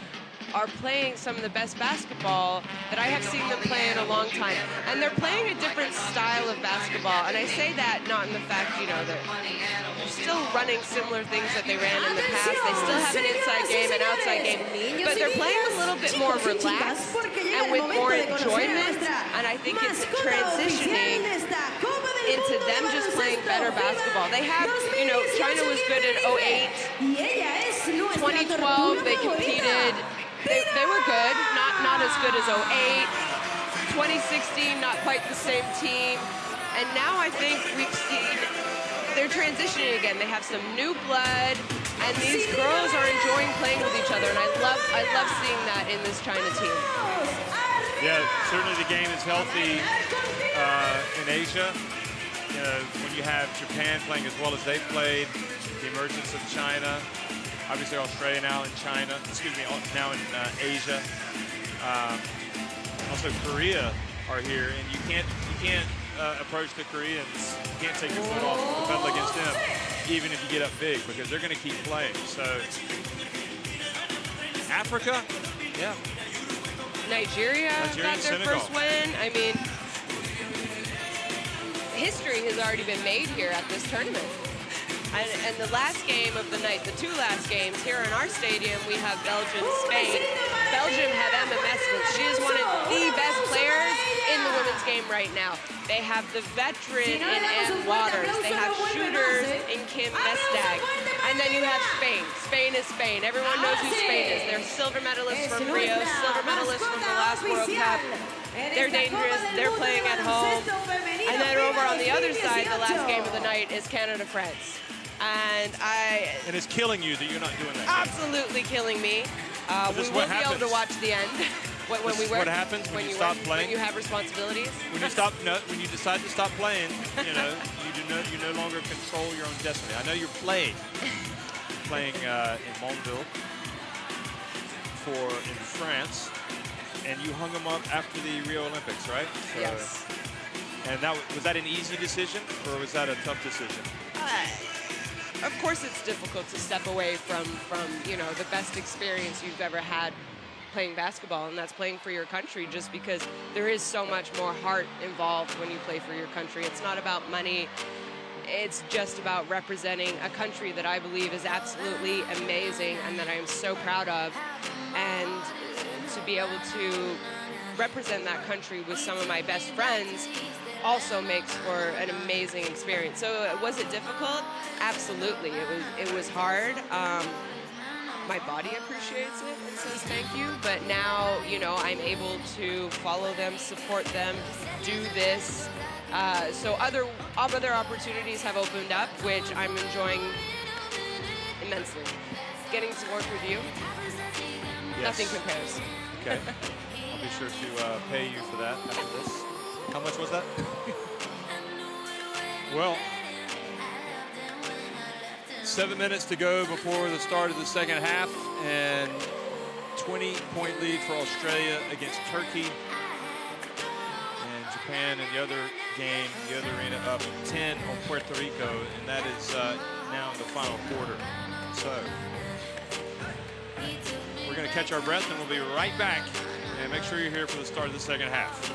are playing some of the best basketball that I have seen them play in a long time. And they're playing a different style of basketball. And I say that not in the fact, you know, that they're still running similar things that they ran in the past. They still have an inside game and outside game. But they're playing a little bit more relaxed and with more enjoyment. And I think it's transitioning into them just playing better basketball. They have, you know, China was good in 08. 2012, they competed. They were good, not as good as 08. 2016, not quite the same team. And now I think we've seen they're transitioning again. They have some new blood, and these girls are enjoying playing with each other. And I love seeing that in this China team. Yeah, certainly the game is healthy in Asia. You know, when you have Japan playing as well as they've played, the emergence of China. Obviously, Australia now in China. Excuse me, now in Asia. Also, Korea are here, and you can't approach the Koreans. You can't take your foot off the pedal against them, even if you get up big, because they're going to keep playing. So, Africa, yeah. Nigeria got their Senegal. first win. I mean, history has already been made here at this tournament. And the last game of the night, the two last games here in our stadium, we have Belgium, Spain. Belgium have Emma Meskens. She is one of the best players in the women's game right now. They have the veteran in Ann Waters. They have shooters in Kim Mestag. And then you have Spain. Spain is Spain. Everyone knows who Spain is. They're silver medalists from Rio, silver medalists from the last World Cup. They're dangerous. They're playing at home. And then over on the other side, the last game of the night is Canada-France. And it's killing you that you're not doing that. Absolutely killing me. We will be able to watch the end. What happens when you stop playing? When you have responsibilities. When you decide to stop playing, you know, you no longer control your own destiny. I know you're playing in Montville in France, and you hung them up after the Rio Olympics, right? So, yes. And was that an easy decision, or was that a tough decision? Of course, it's difficult to step away from you know, the best experience you've ever had playing basketball, and that's playing for your country, just because there is so much more heart involved when you play for your country. It's not about money. It's just about representing a country that I believe is absolutely amazing and that I am so proud of. And to be able to represent that country with some of my best friends also makes for an amazing experience. So was it difficult? Absolutely. It was hard. My body appreciates it and says thank you, but now, you know, I'm able to follow them, support them, do this. So other opportunities have opened up, which I'm enjoying immensely. Getting to work with you, yes. Nothing compares. Okay. I'll be sure to pay you for that after this. How much was that? Well, 7 minutes to go before the start of the second half, and 20-point lead for Australia against Turkey. And Japan in the other game, the other arena, up 10 on Puerto Rico, and that is now in the final quarter. So we're going to catch our breath, and we'll be right back. And make sure you're here for the start of the second half.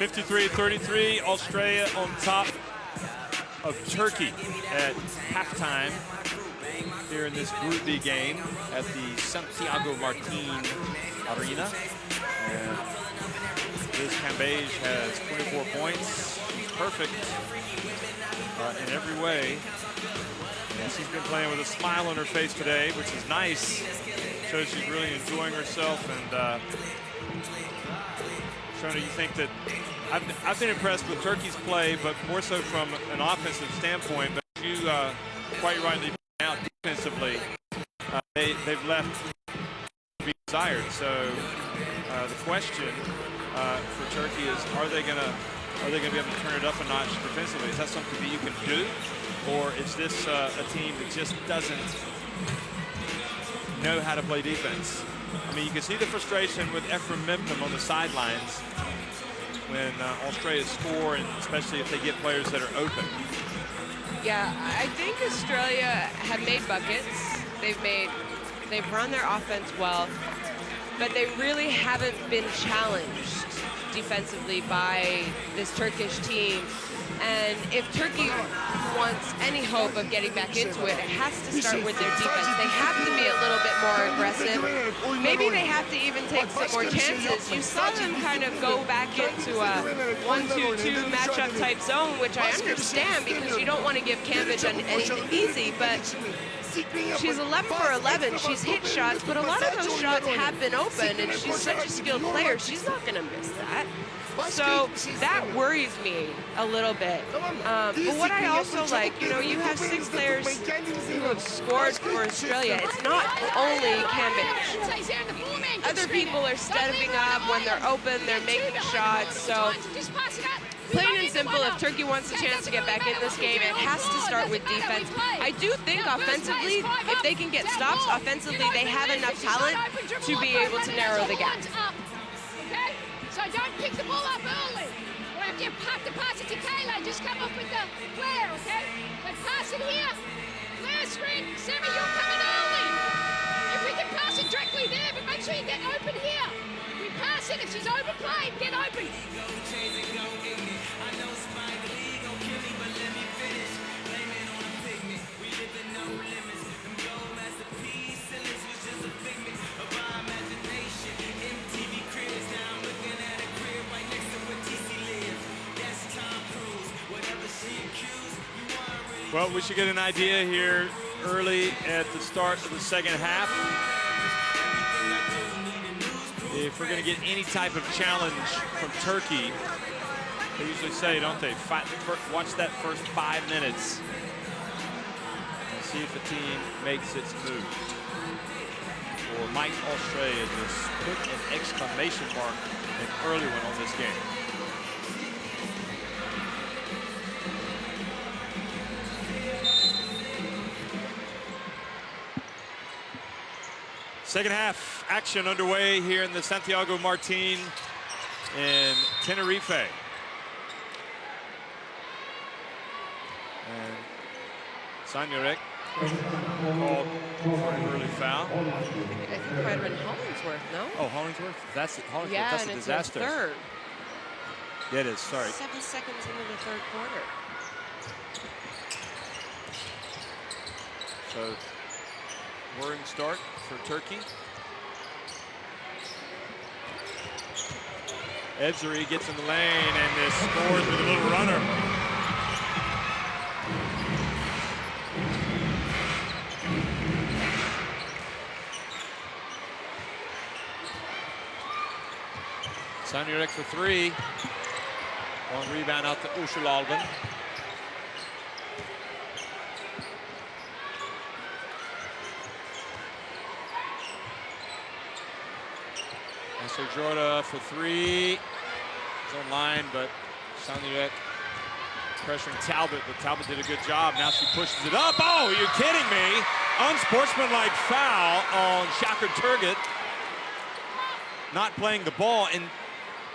53-33, Australia on top of Turkey at halftime here in this Group B game at the Santiago Martin Arena. And Liz Cambage has 24 points. She's perfect in every way. And she's been playing with a smile on her face today, which is nice. Shows she's really enjoying herself. And Shona, you think that I've been impressed with Turkey's play, but more so from an offensive standpoint. But you quite rightly point out defensively, they've left to be desired. So the question for Turkey is, are they going to be able to turn it up a notch defensively? Is that something that you can do, or is this a team that just doesn't know how to play defense? I mean, you can see the frustration with Ephraim Mimpton on the sidelines when Australia score, and especially if they get players that are open. Yeah, I think Australia have made buckets. They've run their offense well, but they really haven't been challenged defensively by this Turkish team. And if Turkey wants any hope of getting back into it, it has to start with their defense. They have to be a little bit more aggressive. Maybe they have to even take some more chances. You saw them kind of go back into a 1-2-2 matchup type zone, which I understand because you don't want to give Cambage anything easy, but she's 11 for 11. She's hit shots, but a lot of those shots have been open, and she's such a skilled player. She's not going to miss that. So that worries me a little bit. But what I also like, you know, you have 6 players who have scored for Australia. It's not only Cambage. Other people are stepping up when they're open, they're making shots. So plain and simple, if Turkey wants a chance to get back in this game, it has to start with defense. I do think offensively, if they can get stops offensively, they have enough talent to be able to narrow the gap. So don't pick the ball up early. Or if you have to pass it to Kayla, just come up with the flare, okay? But pass it here. Flare screen. Sammy, you're coming early. If we can pass it directly there, but make sure you get open here. We pass it. If she's overplayed, get open. Well, we should get an idea here early at the start of the second half. If we're going to get any type of challenge from Turkey, they usually say, don't they, watch that first 5 minutes and see if the team makes its move. Or might Australia just put an exclamation mark, an early one on this game? Second half action underway here in the Santiago Martin in Tenerife. And Sanjarek called for an early foul. I think it might have been Hollingsworth, no? Oh, Hollingsworth? That's it. Hollingsworth. Yeah, that's a and disaster. It's third. Yeah, it is. Sorry. 7 seconds into the third quarter. So, worrying start for Turkey. Edzeri gets in the lane and this scores with a little runner. Sanjarek for 3. Long rebound out to Ushalalban. So Jorda for 3. He's online, but Sanjarek pressuring Talbot, but Talbot did a good job. Now she pushes it up. Oh, you're kidding me. Unsportsmanlike foul on Shakir Turgut. Not playing the ball. And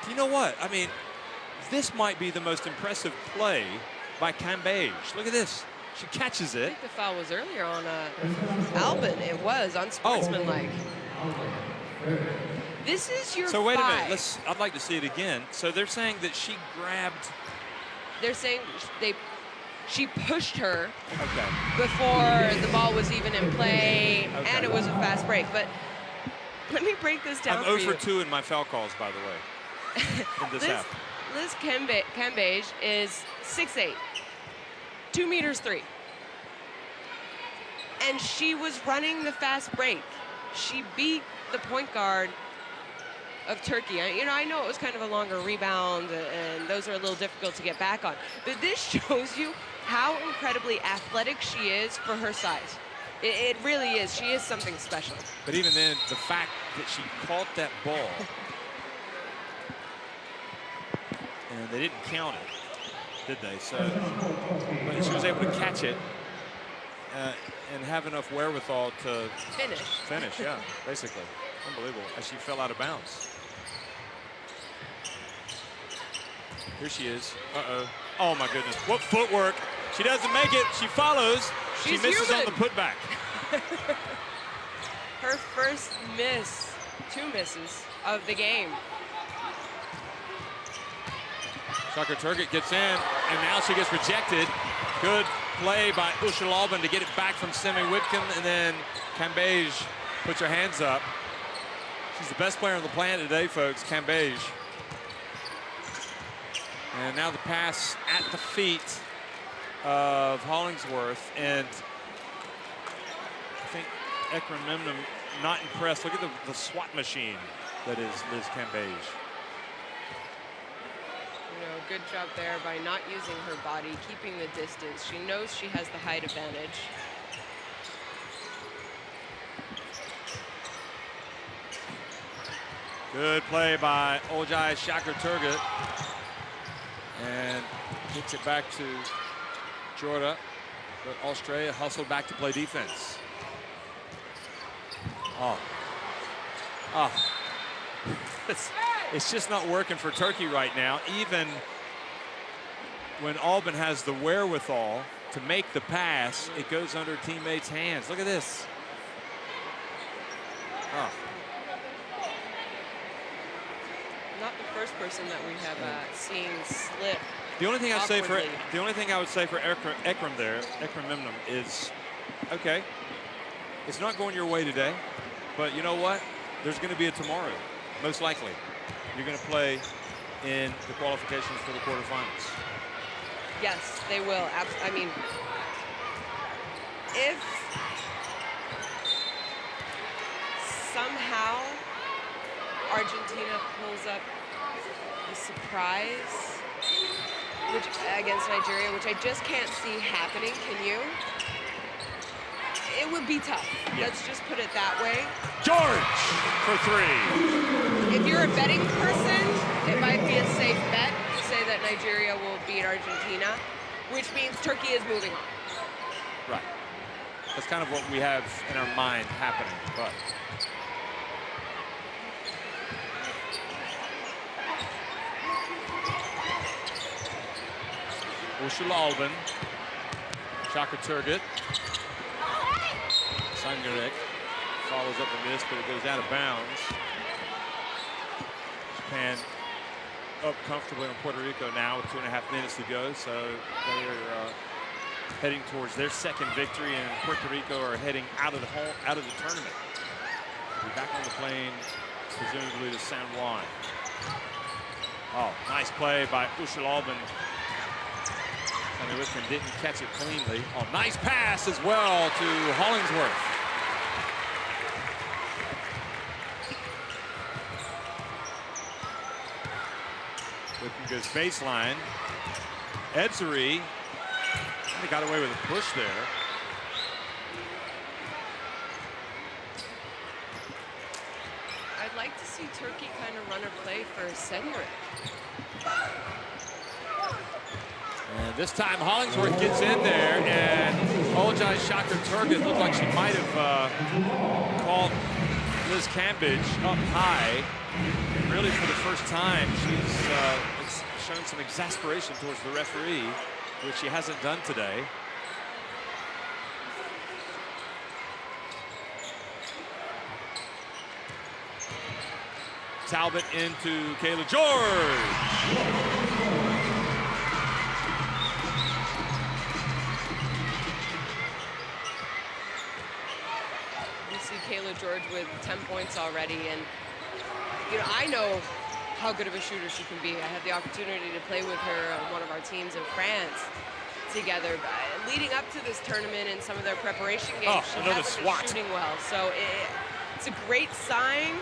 you know what? I mean, this might be the most impressive play by Cambage. Look at this. She catches I it. think the foul was earlier on Albin. It was unsportsmanlike. This is your So wait a five. minute. I'd like to see it again. So they're saying that she grabbed. They're saying she pushed her Okay. before the ball was even in play, Okay. and it was a fast break. But let me break this down I'm for 0 you. for 2 in my foul calls, by the way, in this half. Liz Cambage is 6'8", 2 meters 3. And she was running the fast break. She beat the point guard of Turkey. I know it was kind of a longer rebound, and those are a little difficult to get back on. But this shows you how incredibly athletic she is for her size. It really is. She is something special. But even then, the fact that she caught that ball, and they didn't count it, did they? So, but she was able to catch it and have enough wherewithal to finish, yeah, basically. Unbelievable, as she fell out of bounds. Here she is. Uh-oh. Oh, my goodness. What footwork. She doesn't make it. She follows. She's she misses human. on the putback. Her first miss, 2 misses of the game. Shaka Turgut gets in, and now she gets rejected. Good play by Ushul Albin to get it back from Semi Whitcomb, and then Cambage puts her hands up. She's the best player on the planet today, folks, Cambage. And now the pass at the feet of Hollingsworth, and I think Ekram Memnum not impressed. Look at the SWAT machine that is Liz Cambage. Good job there by not using her body, keeping the distance. She knows she has the height advantage. Good play by Olcay Shaka Turgut. And kicks it back to Jorda. But Australia hustled back to play defense. Oh. It's just not working for Turkey right now, even when Albin has the wherewithal to make the pass. It goes under teammates' hands. Look at this. Oh. Not the first person that we have seen slip. The only thing I would say for Ekram there, Ekram Memnum, is okay. It's not going your way today, but you know what? There's going to be a tomorrow, most likely. You're going to play in the qualifications for the quarterfinals. Yes, they will. I mean, if somehow Argentina pulls up the surprise against Nigeria, which I just can't see happening, can you? It would be tough. Yeah. Let's just put it that way. George for 3. If you're a betting person, it might be a safe bet to say that Nigeria will beat Argentina, which means Turkey is moving on. Right. That's kind of what we have in our mind happening, but. Ushul Albin, Shaka Turgut. Sangarek follows up the miss, but it goes out of bounds. Japan up comfortably on Puerto Rico now with 2.5 minutes to go, so they are heading towards their second victory, and Puerto Rico are heading out of the tournament. They'll be back on the plane, presumably to San Juan. Oh, nice play by Ushul Albin. Sonny Whitman didn't catch it cleanly. Oh, nice pass as well to Hollingsworth. Whitman goes baseline. Edzeri, he got away with a push there. I'd like to see Turkey kind of run a play for Cedric. And this time Hollingsworth gets in there, and Olcay Shaka Turgut looked like she might have called Liz Cambage up high. And really, for the first time, she's shown some exasperation towards the referee, which she hasn't done today. Talbot into Kayla George. You see Kayla George with 10 points already, and you know, I know how good of a shooter she can be. I had the opportunity to play with her on one of our teams in France together. Leading up to this tournament and some of their preparation games, she hasn't been shooting well. So it's a great sign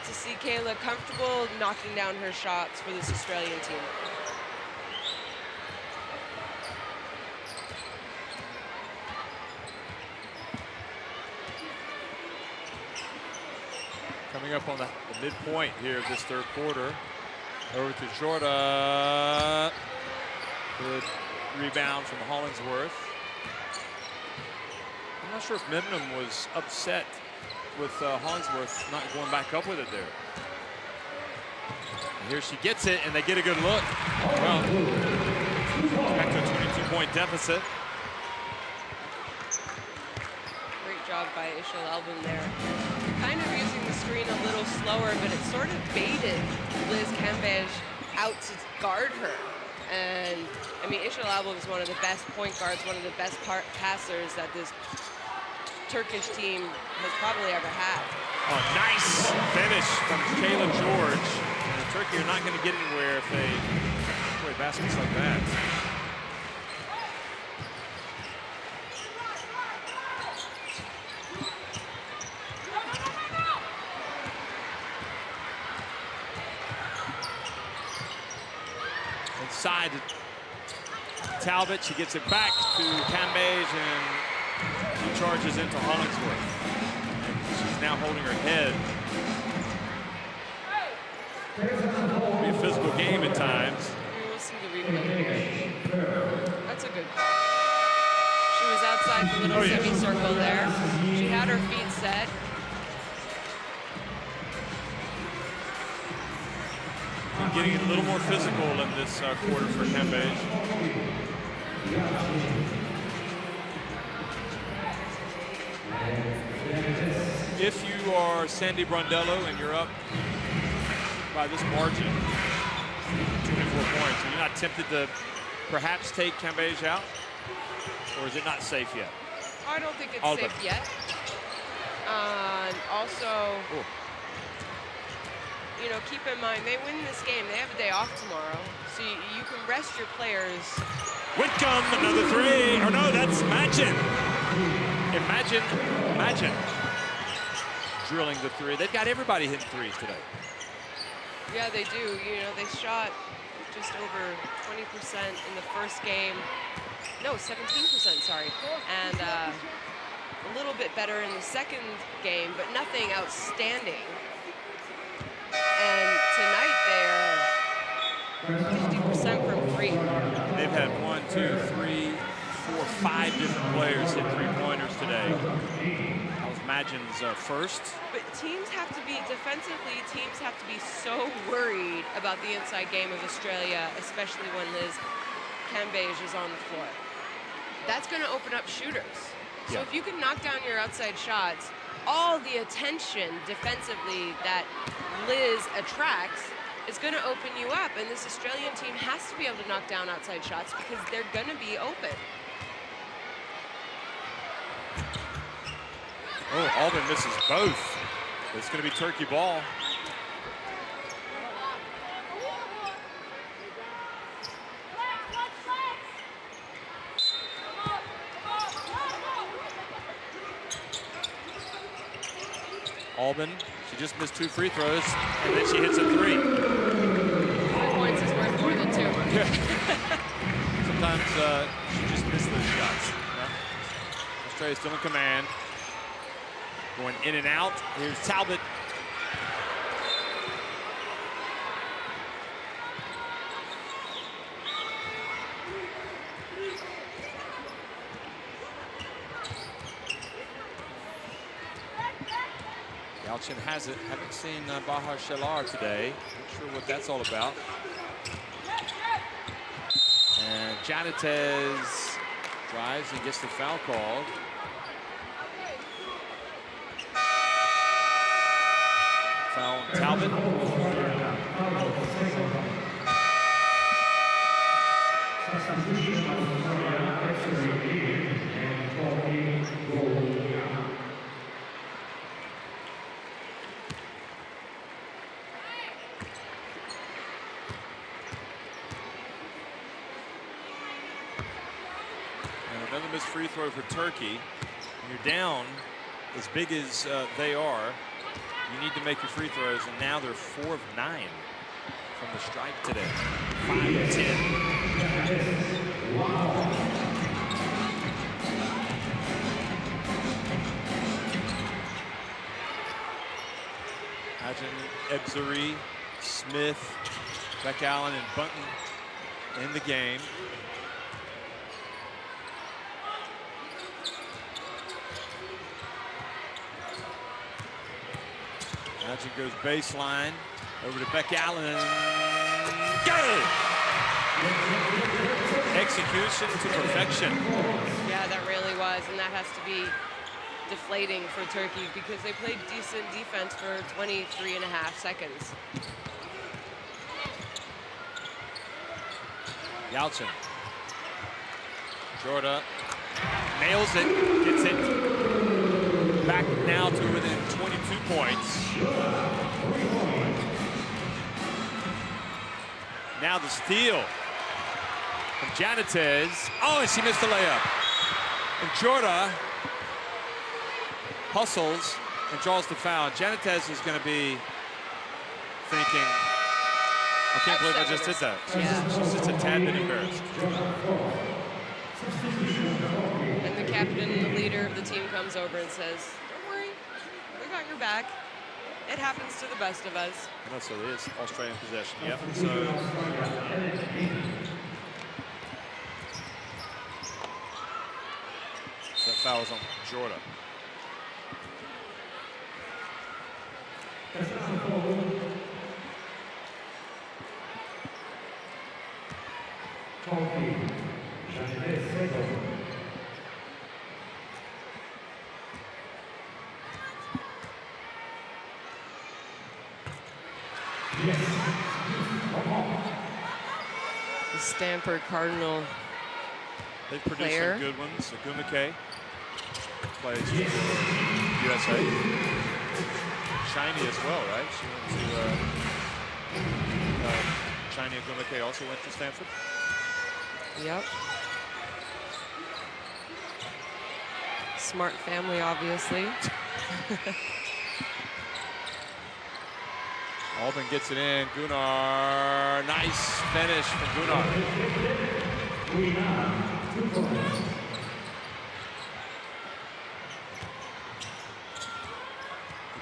to see Kayla comfortable knocking down her shots for this Australian team. Coming up on the midpoint here of this third quarter. Over to Jorda. Good rebound from Hollingsworth. I'm not sure if Memnum was upset with Hollingsworth not going back up with it there. And here she gets it, and they get a good look. Well, back to a 22-point deficit. Great job by Ishel Albin there. Kind of using the screen a little slower, but it sort of baited Liz Cambage out to guard her. And I mean, Ishel Albin is one of the best point guards, one of the best passers that this Turkish team has probably ever had. Oh, nice finish from Kayla George. And Turkey are not going to get anywhere if they play baskets like that. Inside to Talbot, she gets it back to Cambage, and she charges into Hollingsworth. And she's now holding her head. It'll be a physical game at times. We'll see the replay. That's a good call. She was outside the little semicircle there. She had her feet set. And getting a little more physical in this quarter for Cambage. If you are Sandy Brondello and you're up by this margin, 24 points, are you not tempted to perhaps take Cambage out? Or is it not safe yet? I don't think it's safe yet. And also, you know, keep in mind, they win this game. They have a day off tomorrow. So you can rest your players. Whitcomb, another three. Or no, that's Imagine. Imagine. Drilling the three. They've got everybody hitting threes today. Yeah, they do. You know, they shot just over 20% in the first game. No, 17%, sorry. And a little bit better in the second game, but nothing outstanding. And tonight they're 50% from three. They've had 1, 2, 3, 4, 5 different players hit three-pointers today. That was Imagine's first. But teams have to be, defensively, teams have to be so worried about the inside game of Australia, especially when Liz Cambage is on the floor. That's going to open up shooters. So if you can knock down your outside shots, all the attention defensively that Liz attracts is going to open you up, and this Australian team has to be able to knock down outside shots because they're going to be open. Oh, Albin misses both. It's going to be Turkey ball. Albin, she just missed 2 free throws, and then she hits a 3. 3 points is worth more than 2. Yeah. Sometimes she just missed those shots. Yeah. Australia still in command. Going in and out. Here's Talbot. Yalchin has it. Haven't seen Bahar Shalar today. Not sure what that's all about. And Janitez drives and gets the foul called. foul on Talbot. And another missed free throw for Turkey. When you're down as big as they are, you need to make your free throws, and now they're 4 of 9 from the stripe today. 5 of 10. Imagine Ebzeri, Smith, Beck Allen, and Bunton in the game. Imagine goes baseline over to Beck Allen. Good! Execution to perfection. Yeah, that really was, and that has to be deflating for Turkey because they played decent defense for 23.5 seconds. Yalchin. Jorda nails it, gets it back now to within 22 points. Now the steal from Janitez. Oh, and she missed the layup. And Jorda hustles and draws the foul. Janitez is going to be thinking, I can't believe I just did that. She's just a tad bit embarrassed. And the captain, the leader of the team, comes over and says, "Don't worry, we got your back. It happens to the best of us." No, so it is Australian possession. Yep. So that foul is on Jordan. The Stanford Cardinal They produced player. some good ones. Agumake plays for USA. Shiny as well, right? She went to Shiny Agumake also went to Stanford. Yep. Smart family, obviously. Albin gets it in. Gunnar. Nice finish from Gunnar.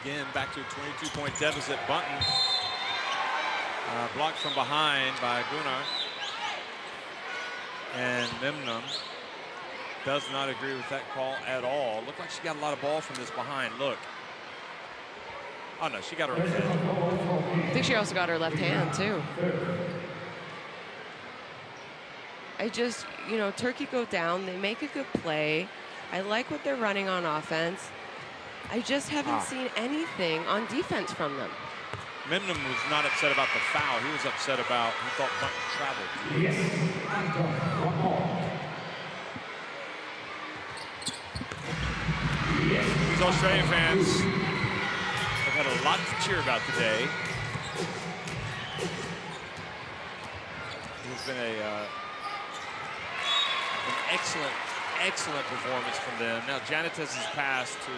Again, back to a 22-point deficit. Bunton blocked from behind by Gunnar. And Memnun does not agree with that call at all. Looked like she got a lot of ball from this behind. Look. Oh, no, she got her left hand. I think she also got her left hand, too. I just, you know, Turkey go down. They make a good play. I like what they're running on offense. I just haven't seen anything on defense from them. Memnun was not upset about the foul. He was upset about, he thought Bunton traveled. These Australian fans have had a lot to cheer about today. It's been an excellent performance from them. Now Janitez's pass to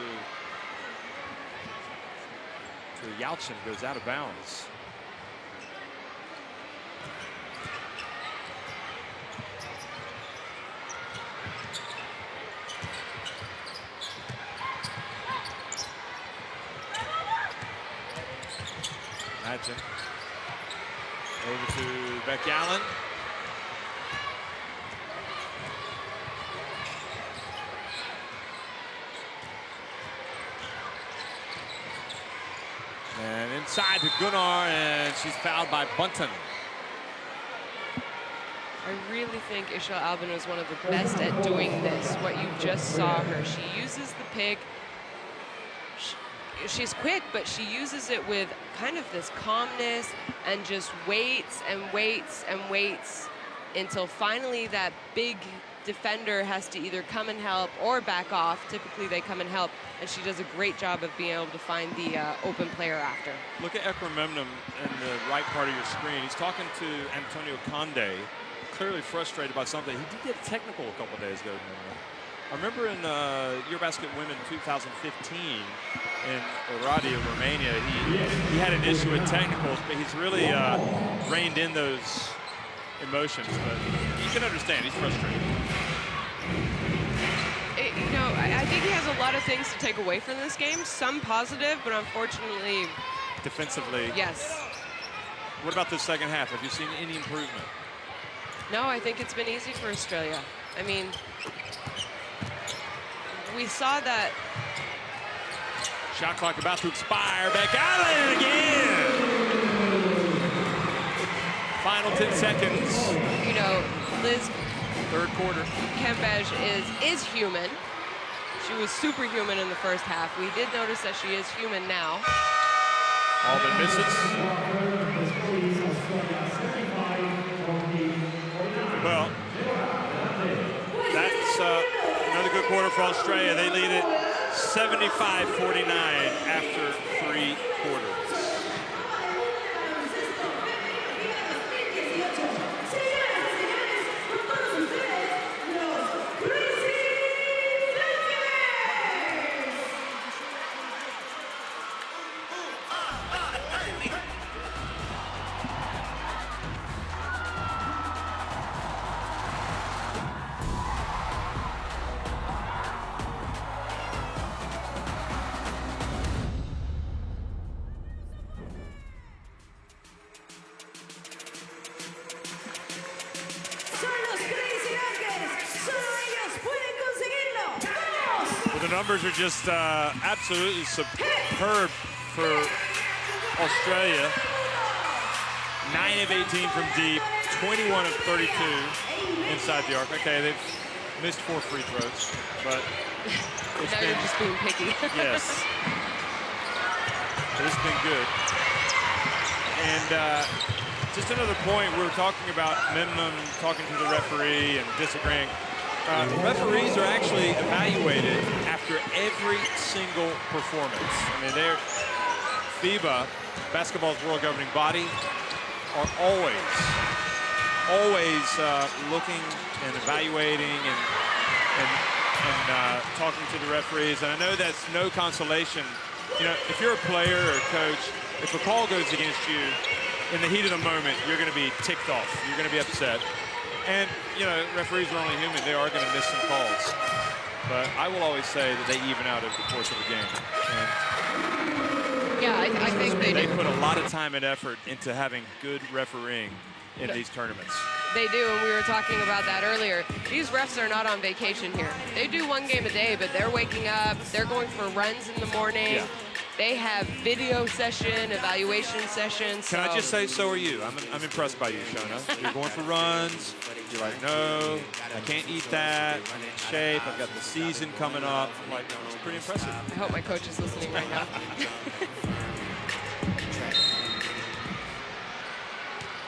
Yalchin goes out of bounds. Imagine. Over to Beck Allen. And inside to Gunnar, and she's fouled by Bunton. I really think Ishel Albin was one of the best at doing this, what you just saw her. She uses the pick. she's quick, but she uses it with kind of this calmness and just waits and waits and waits until finally that big defender has to either come and help or back off. Typically they come and help, and she does a great job of being able to find the open player after. Look at Ekrememnum in the right part of your screen. He's talking to Antonio Conde, clearly frustrated by something. He did get technical a couple days ago. I remember in Eurobasket Women 2015 in Oradea, Romania, he had an issue with technicals, but he's really reined in those emotions. But you can understand, he's frustrated. You know, I think he has a lot of things to take away from this game. Some positive, but unfortunately... Defensively. Yes. What about the second half? Have you seen any improvement? No, I think it's been easy for Australia. I mean, we saw that... Shot clock about to expire. Beck Allen again! Final 10 seconds. You know, Liz... Third quarter. Cambage is human. She was superhuman in the first half. We did notice that she is human now. Alban misses. Well, that's another good quarter for Australia. They lead it 75-49 after 3 quarters. The numbers are just absolutely superb for Australia. 9 of 18 from deep, 21 of 32 inside the arc. Okay, they've missed 4 free throws, but it's now you're just being picky. Yes, but it's been good. And just another point, we were talking about Memnun talking to the referee and disagreeing. Referees are actually evaluated after every single performance. I mean, they're FIBA, basketball's world governing body, are always looking and evaluating and talking to the referees. And I know that's no consolation. You know, if you're a player or a coach, if a call goes against you, in the heat of the moment, you're going to be ticked off. You're going to be upset. And, you know, referees are only human. They are going to miss some calls. But I will always say that they even out over the course of a game. And yeah, I think they put a lot of time and effort into having good refereeing in these tournaments. They do, and we were talking about that earlier. These refs are not on vacation here. They do 1 game a day, but they're waking up. They're going for runs in the morning. Yeah. They have video session, evaluation sessions. Can I just say, so are you? I'm impressed by you, Shona. You're going for runs. You're like, no, I can't eat that. I'm in shape. I've got the season coming up. I'm like, it's pretty impressive. I hope my coach is listening right now.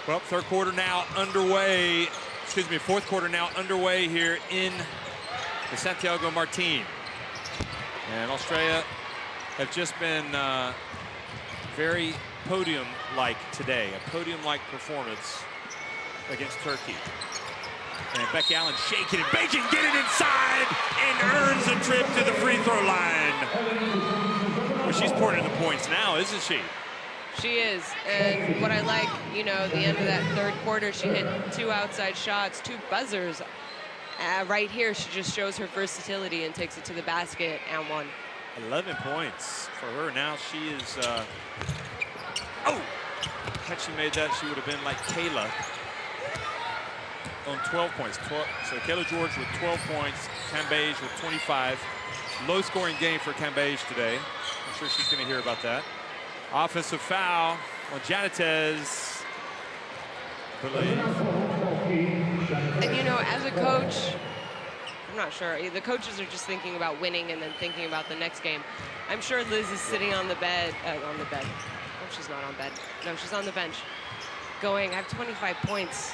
Well, third quarter now underway. Excuse me, fourth quarter now underway here in the Santiago Martin. And Australia have just been very podium-like today, a podium-like performance against Turkey. And Becky Allen shaking and baking, get it inside, and earns a trip to the free throw line. Well, she's pouring in the points now, isn't she? She is, and what I like, you know, the end of that third quarter, she hit 2 outside shots, 2 buzzers. Right here, she just shows her versatility and takes it to the basket and won. 11 points for her. Now she is, had she made that, she would have been like Kayla on 12 points. So Kayla George with 12 points, Cambage with 25. Low scoring game for Cambage today. I'm sure she's going to hear about that. Offensive foul on Janitez, I believe. And you know, as a coach, not sure. The coaches are just thinking about winning and then thinking about the next game. I'm sure Liz is sitting on the bed, Oh, she's not on bed. No, she's on the bench. Going, I have 25 points.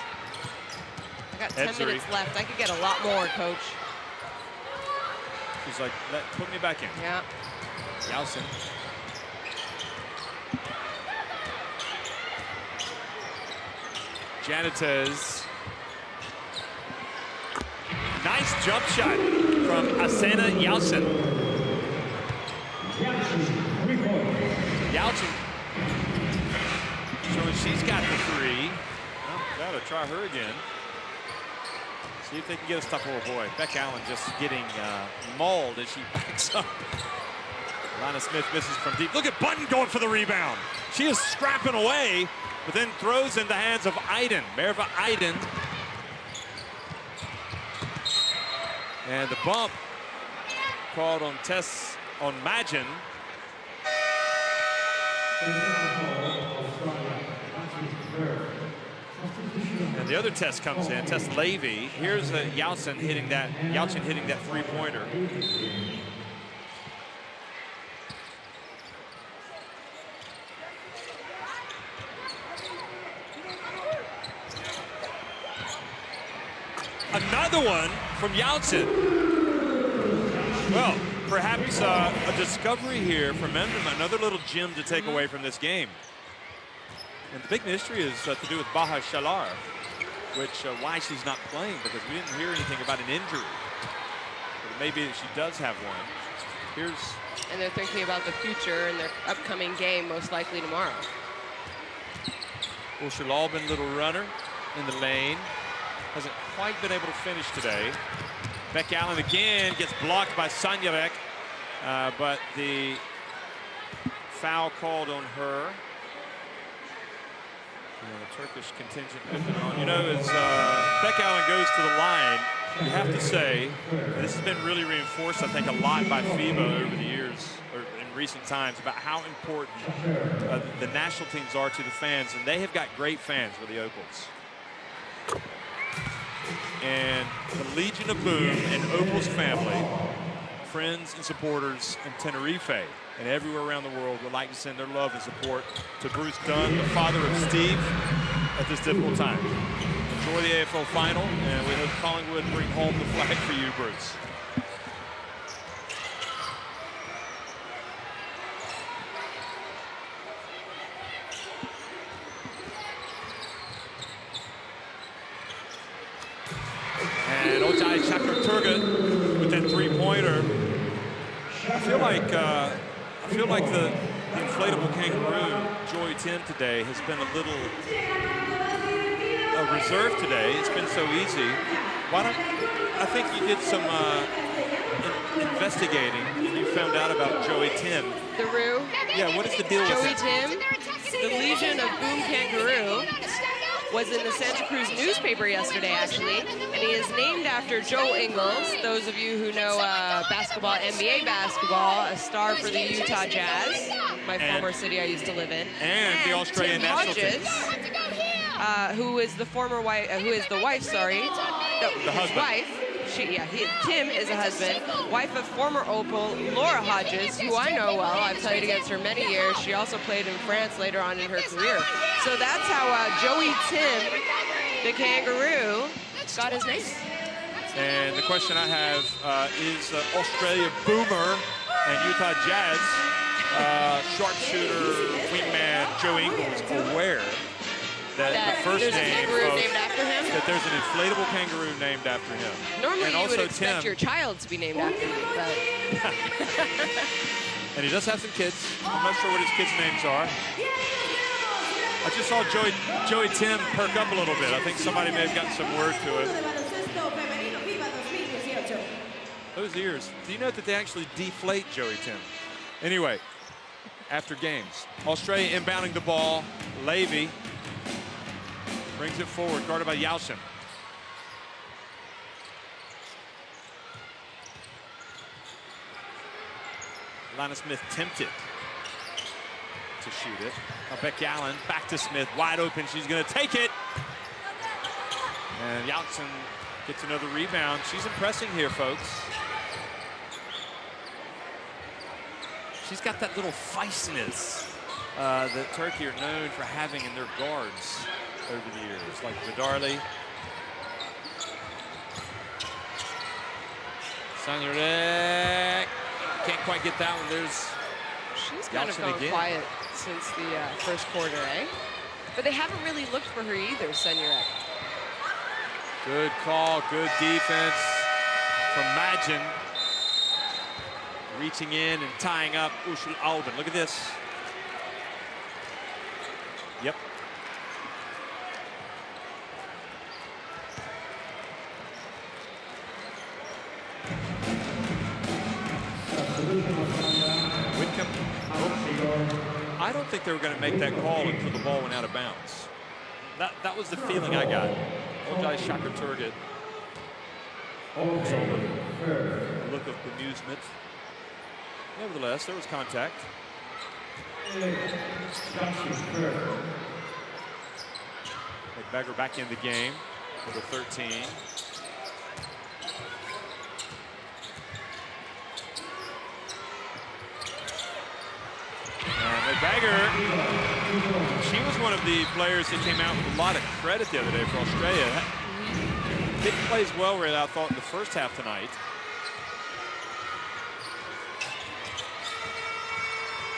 I got 10 minutes left. I could get a lot more, coach. She's like, put me back in. Yeah. Yeltsin. Janitez. Nice jump shot from Asena Yeltsin. Yeltsin showing she's got the three. Well, gotta try her again. See if they can get a stop. Oh boy, Beck Allen just getting mauled as she backs up. Lana Smith misses from deep. Look at Button going for the rebound. She is scrapping away, but then throws in the hands of Iden. Merva Iden. And the bump called on Tess on Magin. And the other Tess comes in, Tess Levy. Here's Yeltsin hitting that three-pointer. Another one from Yeltsin. Well, perhaps a discovery here from Emden, another little gem to take away from this game. And the big mystery is to do with Baha Shalar, which why she's not playing, because we didn't hear anything about an injury. But maybe she does have one. And they're thinking about the future in their upcoming game, most likely tomorrow. Well, Shalal been a little runner in the lane. Hasn't quite been able to finish today. Beck Allen again gets blocked by Sanyarek, but the foul called on her. The Turkish contingent moving on. You know, as Beck Allen goes to the line, you have to say, this has been really reinforced, I think, a lot by FIBA over the years, or in recent times, about how important the national teams are to the fans, and they have got great fans with the Opals. And the Legion of Boom and Opals family, friends and supporters in Tenerife and everywhere around the world would like to send their love and support to Bruce Dunn, the father of Steve, at this difficult time. Enjoy the AFL final, and we hope Collingwood bring home the flag for you, Bruce. And Ojai Chakraturga with that three-pointer. I feel like the inflatable kangaroo, Joy Tim, today has been a little reserved today. It's been so easy. I think you did some investigating and you found out about Joey Tim. The Roo? Yeah, what is the deal with Joey him? Tim, the Legion of Boom Kangaroo, was in the Santa Cruz newspaper yesterday, actually, and he is named after Joe Ingles. Those of you who know basketball, NBA basketball, a star for the Utah Jazz, my former city I used to live in. And the Australian Tim national Hodges, team. who is the former wife, the his wife. Tim is a husband, wife of former Opal Laura Hodges, who I know well. I've played against her many years. She also played in France later on in her career. So that's how Joey Tim, the kangaroo, got his name. And the question I have is Australia Boomer and Utah Jazz sharpshooter wingman Joe Ingles aware that the first there's name a kangaroo named after him? That there's an inflatable kangaroo named after him. Normally and you also would expect Tim, your child to be named after you, but... and he does have some kids. I'm not sure what his kids' names are. I just saw Joey Tim perk up a little bit. I think somebody may have gotten some word to it. Those ears. Do you know that they actually deflate Joey Tim? Anyway, after games. Australia inbounding the ball. Levy brings it forward, guarded by Yeltsin. Lana Smith tempted to shoot it. Now Beck Allen back to Smith, wide open. She's going to take it. And Yeltsin Gets another rebound. She's impressing here, folks. She's got that little feistiness that Turkey are known for having in their guards over the years, like Vidarli. Sanurek can't quite get that one. There's She's kind of gone quiet since the first quarter, eh? But they haven't really looked for her either, Sanurek. Good call, good defense from Magin. Reaching in and tying up Ushul Albin. Look at this. Yep. Whitcomb. Oh. I don't think they were going to make that call until the ball went out of bounds. That was the feeling I got. Ojai Shaka Turgut. Look of bemusement. Nevertheless, there was contact. Beggar back in the game for the 13. And Beggar, she was one of the players that came out with a lot of credit the other day for Australia. Didn't play as well, really, I thought, in the first half tonight.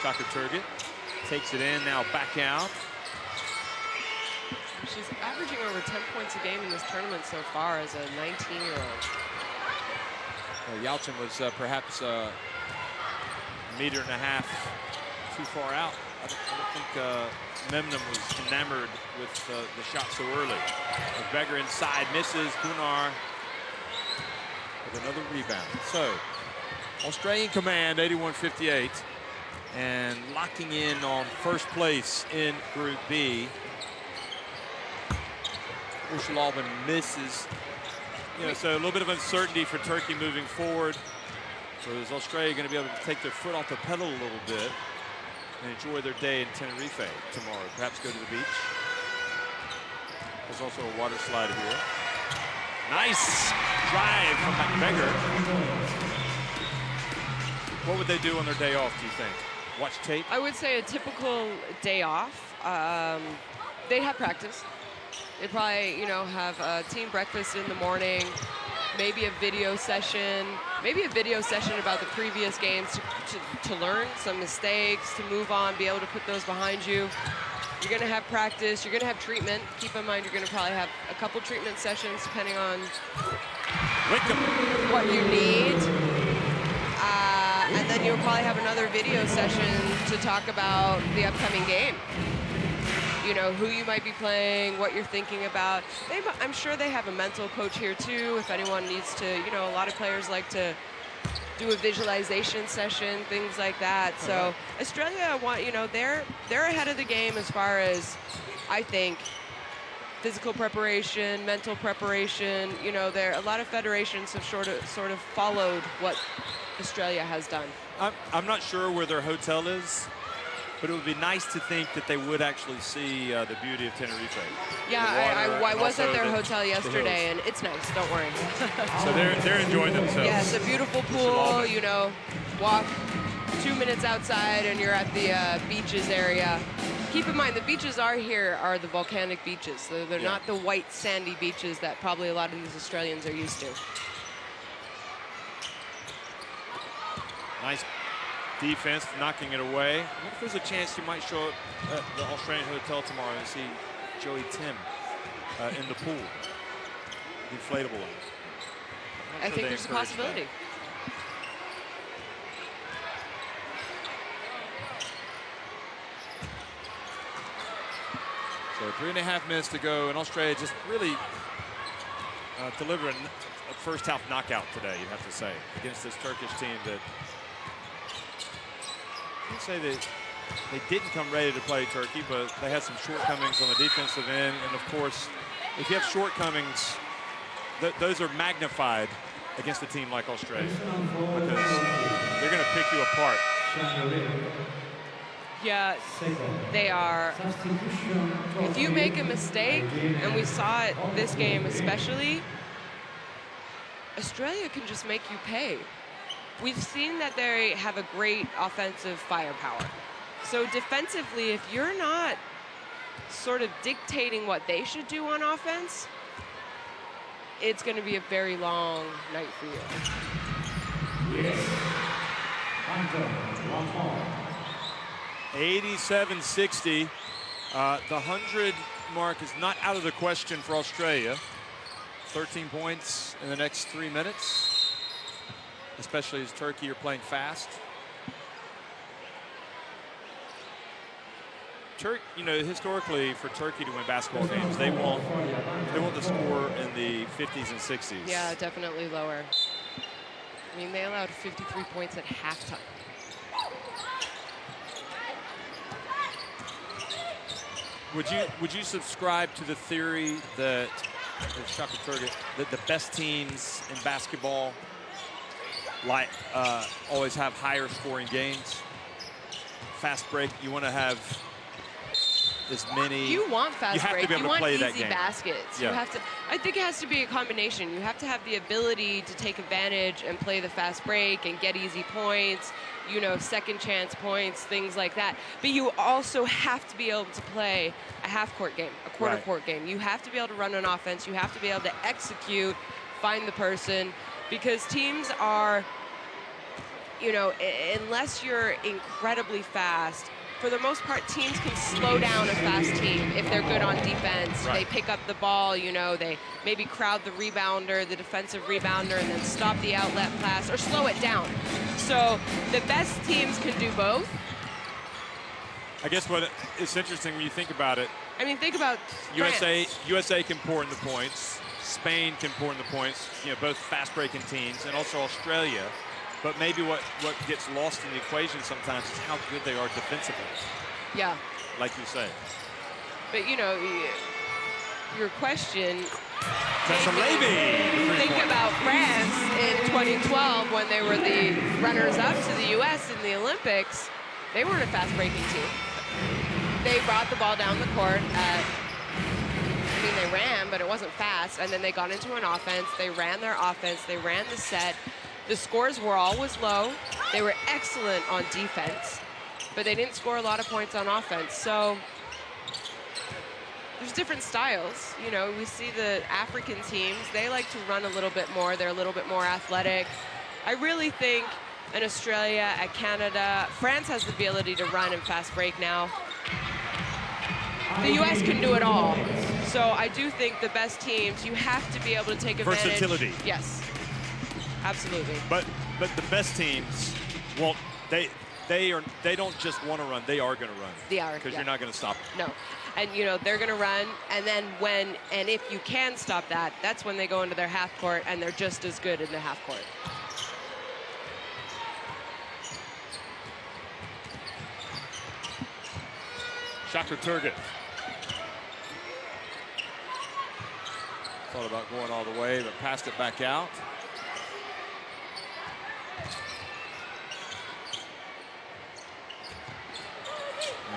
Shaka Turgut takes it in, now back out. She's averaging over 10 points a game in this tournament so far as a 19-year-old. Well, Yalchin was perhaps a meter and a half too far out. I don't think Memnum was enamored with the shot so early. Beggar inside, misses. Gunnar with another rebound. So, Australian command, 81-58. And locking in on first place in Group B. Ushul Albin misses. You know, so a little bit of uncertainty for Turkey moving forward. So is Australia going to be able to take their foot off the pedal a little bit and enjoy their day in Tenerife tomorrow? Perhaps go to the beach. There's also a water slide here. Nice drive from McBeggar. What would they do on their day off, do you think? Watch tape? I would say a typical day off. They'd have practice. They'd probably, you know, have a team breakfast in the morning, maybe a video session about the previous games to learn some mistakes, to move on, be able to put those behind you. You're going to have practice. You're going to have treatment. Keep in mind, you're going to probably have a couple treatment sessions depending on what you need. And then you'll probably have another video session to talk about the upcoming game. You know, who you might be playing, what you're thinking about. I'm sure they have a mental coach here too, if anyone needs to, you know, a lot of players like to do a visualization session, things like that. So Australia, you know, they're ahead of the game as far as, I think, physical preparation, mental preparation. You know, a lot of federations have sort of followed what Australia has done. I'm not sure where their hotel is, but it would be nice to think that they would actually see the beauty of Tenerife. Yeah, I was at their hotel yesterday, and it's nice, don't worry. So they're enjoying themselves. Yeah, it's a beautiful pool, you know, walk 2 minutes outside and you're at the beaches area. Keep in mind, the beaches are the volcanic beaches. They're not the white sandy beaches that probably a lot of these Australians are used to. Nice defense, knocking it away. I wonder if there's a chance you might show up at the Australian hotel tomorrow and see Joey Tim in the pool. The inflatable one. I think there's a possibility. That. So 3.5 minutes to go, and Australia just really delivering a first half knockout today, you have to say, against this Turkish team that I would say that they didn't come ready to play Turkey, but they had some shortcomings on the defensive end. And of course, if you have shortcomings, those are magnified against a team like Australia because they're going to pick you apart. Yeah, they are. If you make a mistake, and we saw it this game especially, Australia can just make you pay. We've seen that they have a great offensive firepower. So defensively, if you're not sort of dictating what they should do on offense, it's going to be a very long night for you. Yes. 87-60. The 100 mark is not out of the question for Australia. 13 points in the next 3 minutes, especially as Turkey are playing fast. You know, historically for Turkey to win basketball games, they want the score in the 50s and 60s. Yeah, definitely lower. I mean, they allowed 53 points at halftime. Would you subscribe to the theory that that the best teams in basketball always have higher scoring games? Fast break, you want to have as many. You want fast break. You have to be able to play that game. You want easy baskets. Yeah. You have to. I think it has to be a combination. You have to have the ability to take advantage and play the fast break and get easy points, you know, second chance points, things like that. But you also have to be able to play a half-court game, a quarter-court game. You have to be able to run an offense. You have to be able to execute, find the person, because teams are, you know, unless you're incredibly fast, for the most part, teams can slow down a fast team if they're good on defense. Right. They pick up the ball, you know, they maybe crowd the rebounder, the defensive rebounder, and then stop the outlet pass or slow it down. So the best teams can do both. I guess what it's interesting when you think about it. I mean, think about USA France. can pour in the points. Spain can pour in the points. You know, both fast-breaking teams, and also Australia. But maybe what gets lost in the equation sometimes is how good they are defensively. Yeah. Like you say. But, you know, your question. Think about France in 2012 when they were the runners-up to the U.S. in the Olympics. They weren't a fast-breaking team. They brought the ball down the court they ran, but it wasn't fast. And then they got into an offense. They ran their offense. They ran the set. The scores were always low. They were excellent on defense, but they didn't score a lot of points on offense. So there's different styles. You know, we see the African teams, they like to run a little bit more. They're a little bit more athletic. I really think in Australia, at Canada, France has the ability to run and fast break now. The U.S. can do it all. So I do think the best teams, you have to be able to take advantage. Versatility. Yes, absolutely. But the best teams, well, they don't just want to run, they are going to run. They are, because yeah. you're not going to stop them. No. And, you know, they're going to run, and then if you can stop that, that's when they go into their half court, and they're just as good in the half court. Shaka Turgut. Thought about going all the way, but passed it back out.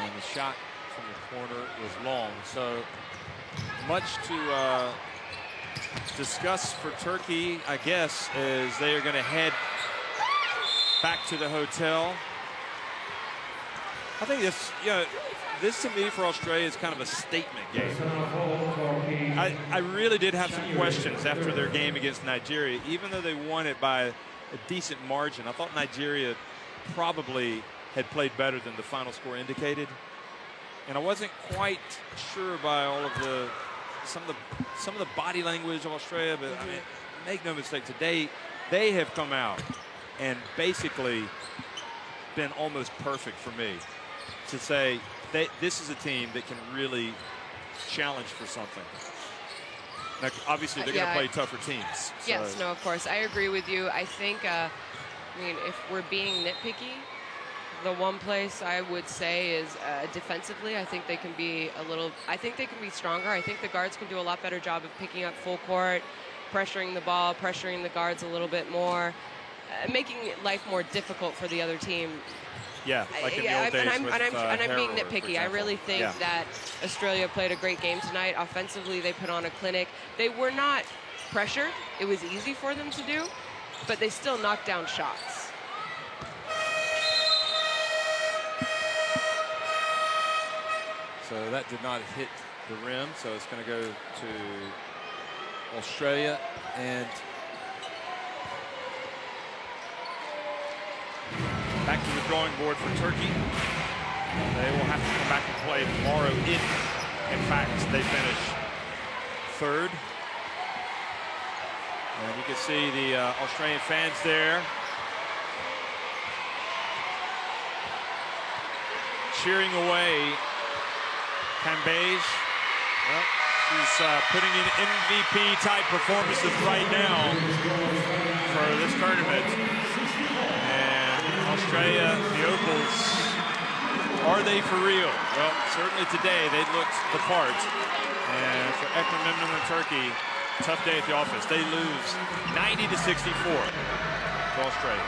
And the shot from the corner was long. So much to discuss for Turkey, I guess, as they are going to head back to the hotel. I think this to me for Australia is kind of a statement game. I really did have some questions after their game against Nigeria, even though they won it by a decent margin. I thought Nigeria probably had played better than the final score indicated, and I wasn't quite sure by all of some of the body language of Australia. But I mean, make no mistake, today they have come out and basically been almost perfect for me to say this is a team that can really challenge for something. Now, obviously, they're going to play tougher teams. So. Yes, no, of course. I agree with you. I think, I mean, if we're being nitpicky, the one place I would say is defensively, I think they can be stronger. I think the guards can do a lot better job of picking up full court, pressuring the ball, pressuring the guards a little bit more, making life more difficult for the other team. Yeah, like in the old days and I'm being Harrower, nitpicky. I really think that Australia played a great game tonight. Offensively, they put on a clinic. They were not pressured. It was easy for them to do, but they still knocked down shots. So that did not hit the rim, so it's going to go to Australia. And back to the drawing board for Turkey. They will have to come back and play tomorrow if, in fact, they finish third. And you can see the Australian fans there cheering away Cambage. Well, she's putting in MVP-type performances right now for this tournament. And Australia, the Opals, are they for real? Well, certainly today they looked the part. And for Ekrem İmamoğlu and Turkey, tough day at the office. They lose 90-64 to Australia.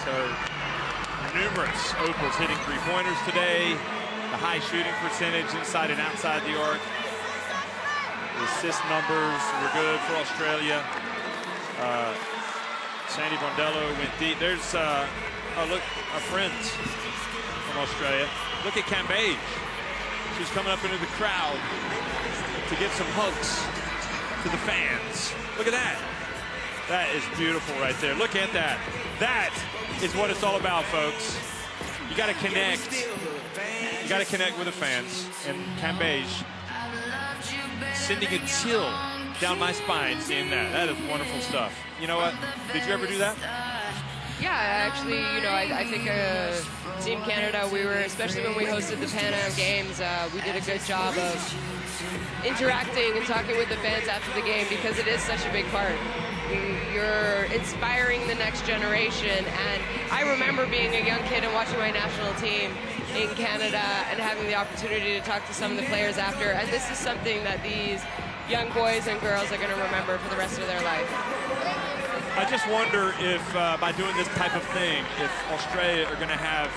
So numerous Opals hitting three-pointers today. The high shooting percentage inside and outside the arc. The assist numbers were good for Australia. Sandy Bondello went deep. There's, oh look, our friends from Australia. Look at Cambage. She's coming up into the crowd to give some hugs to the fans. Look at that. That is beautiful right there. Look at that. That is what it's all about, folks. You got to connect. You got to connect with the fans. And Cambage sending a chill down my spine seeing that. That is wonderful stuff. You know what? Did you ever do that? Yeah, actually, you know, I think Team Canada, we were, especially when we hosted the Pan Am Games, we did a good job of interacting and talking with the fans after the game because it is such a big part. You're inspiring the next generation, and I remember being a young kid and watching my national team in Canada and having the opportunity to talk to some of the players after, and this is something that these young boys and girls are going to remember for the rest of their life. I just wonder if, by doing this type of thing, if Australia are going to have,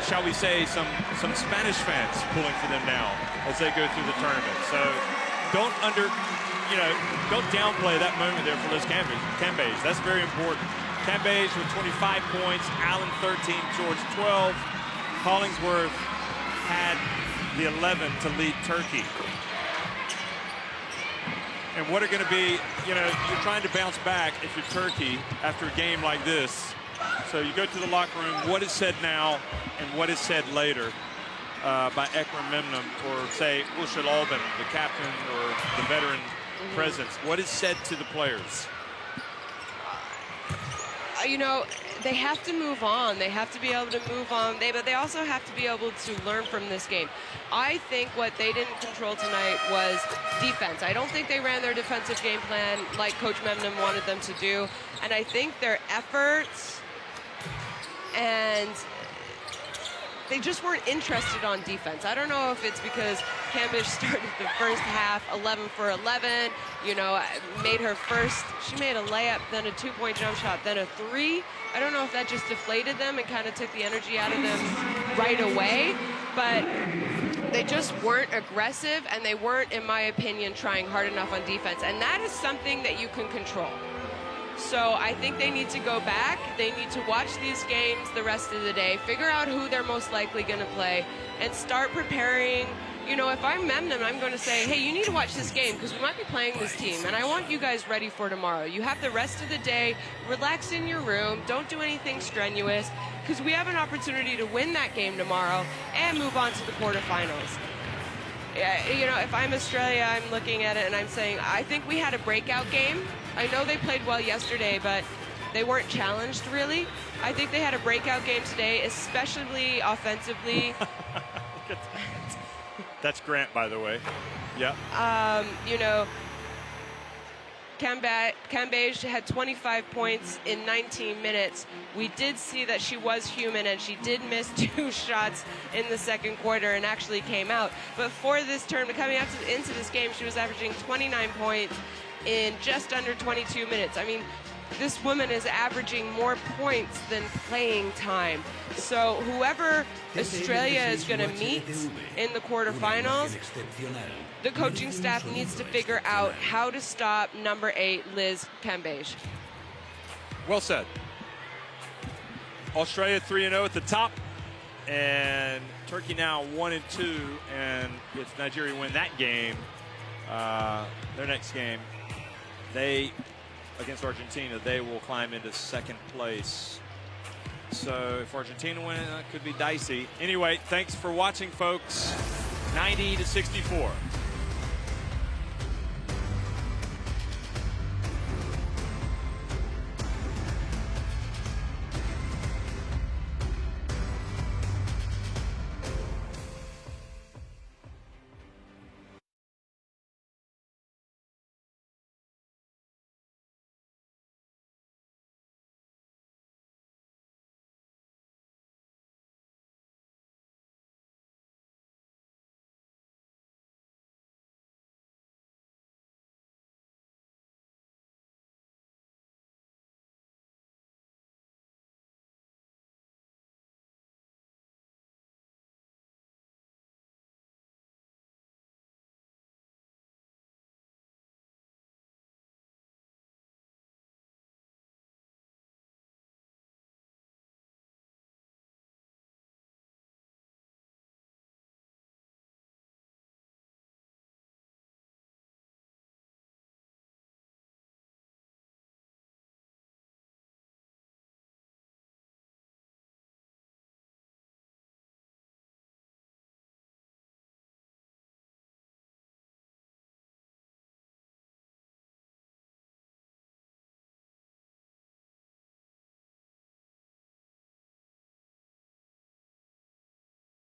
shall we say, some Spanish fans pulling for them now as they go through the tournament. So don't downplay that moment there for Liz Cambage. That's very important. Cambage with 25 points, Allen 13, George 12. Hollingsworth had the 11 to lead Turkey. And what are going to be, you're trying to bounce back if you're Turkey after a game like this. So you go to the locker room, what is said now and what is said later by Ekrem İmamoğlu or, say, Ushul Alban, the captain or the veteran presence. What is said to the players? You know, they have to move on. They have to be able to move on. But they also have to be able to learn from this game. I think what they didn't control tonight was defense. I don't think they ran their defensive game plan like Coach Memnun wanted them to do. And I think their efforts and they just weren't interested on defense. I don't know if it's because Cambage started the first half 11 for 11, made her first, she made a layup, then a two-point jump shot, then a three. I don't know if that just deflated them and kind of took the energy out of them right away, but they just weren't aggressive and they weren't, in my opinion, trying hard enough on defense. And that is something that you can control. So I think they need to go back. They need to watch these games the rest of the day, figure out who they're most likely going to play, and start preparing. If I'm Memnun, I'm going to say, hey, you need to watch this game because we might be playing this team, and I want you guys ready for tomorrow. You have the rest of the day. Relax in your room. Don't do anything strenuous because we have an opportunity to win that game tomorrow and move on to the quarterfinals. If I'm Australia, I'm looking at it and I'm saying, I think we had a breakout game. I know they played well yesterday, but they weren't challenged, really. I think they had a breakout game today, especially offensively. That's Grant, by the way. Yeah. Cambage had 25 points in 19 minutes. We did see that she was human, and she did miss 2 shots in the second quarter and actually came out. But for this tournament, coming out into this game, she was averaging 29 points in just under 22 minutes. I mean, this woman is averaging more points than playing time. So whoever Australia is going to meet in the quarterfinals, the coaching staff needs to figure out how to stop number 8, Liz Cambage. Well said. Australia 3-0 at the top, and Turkey now 1-2, and if Nigeria win that game, their next game, against Argentina, they will climb into second place. So if Argentina wins, that could be dicey. Anyway, thanks for watching, folks. 90-64.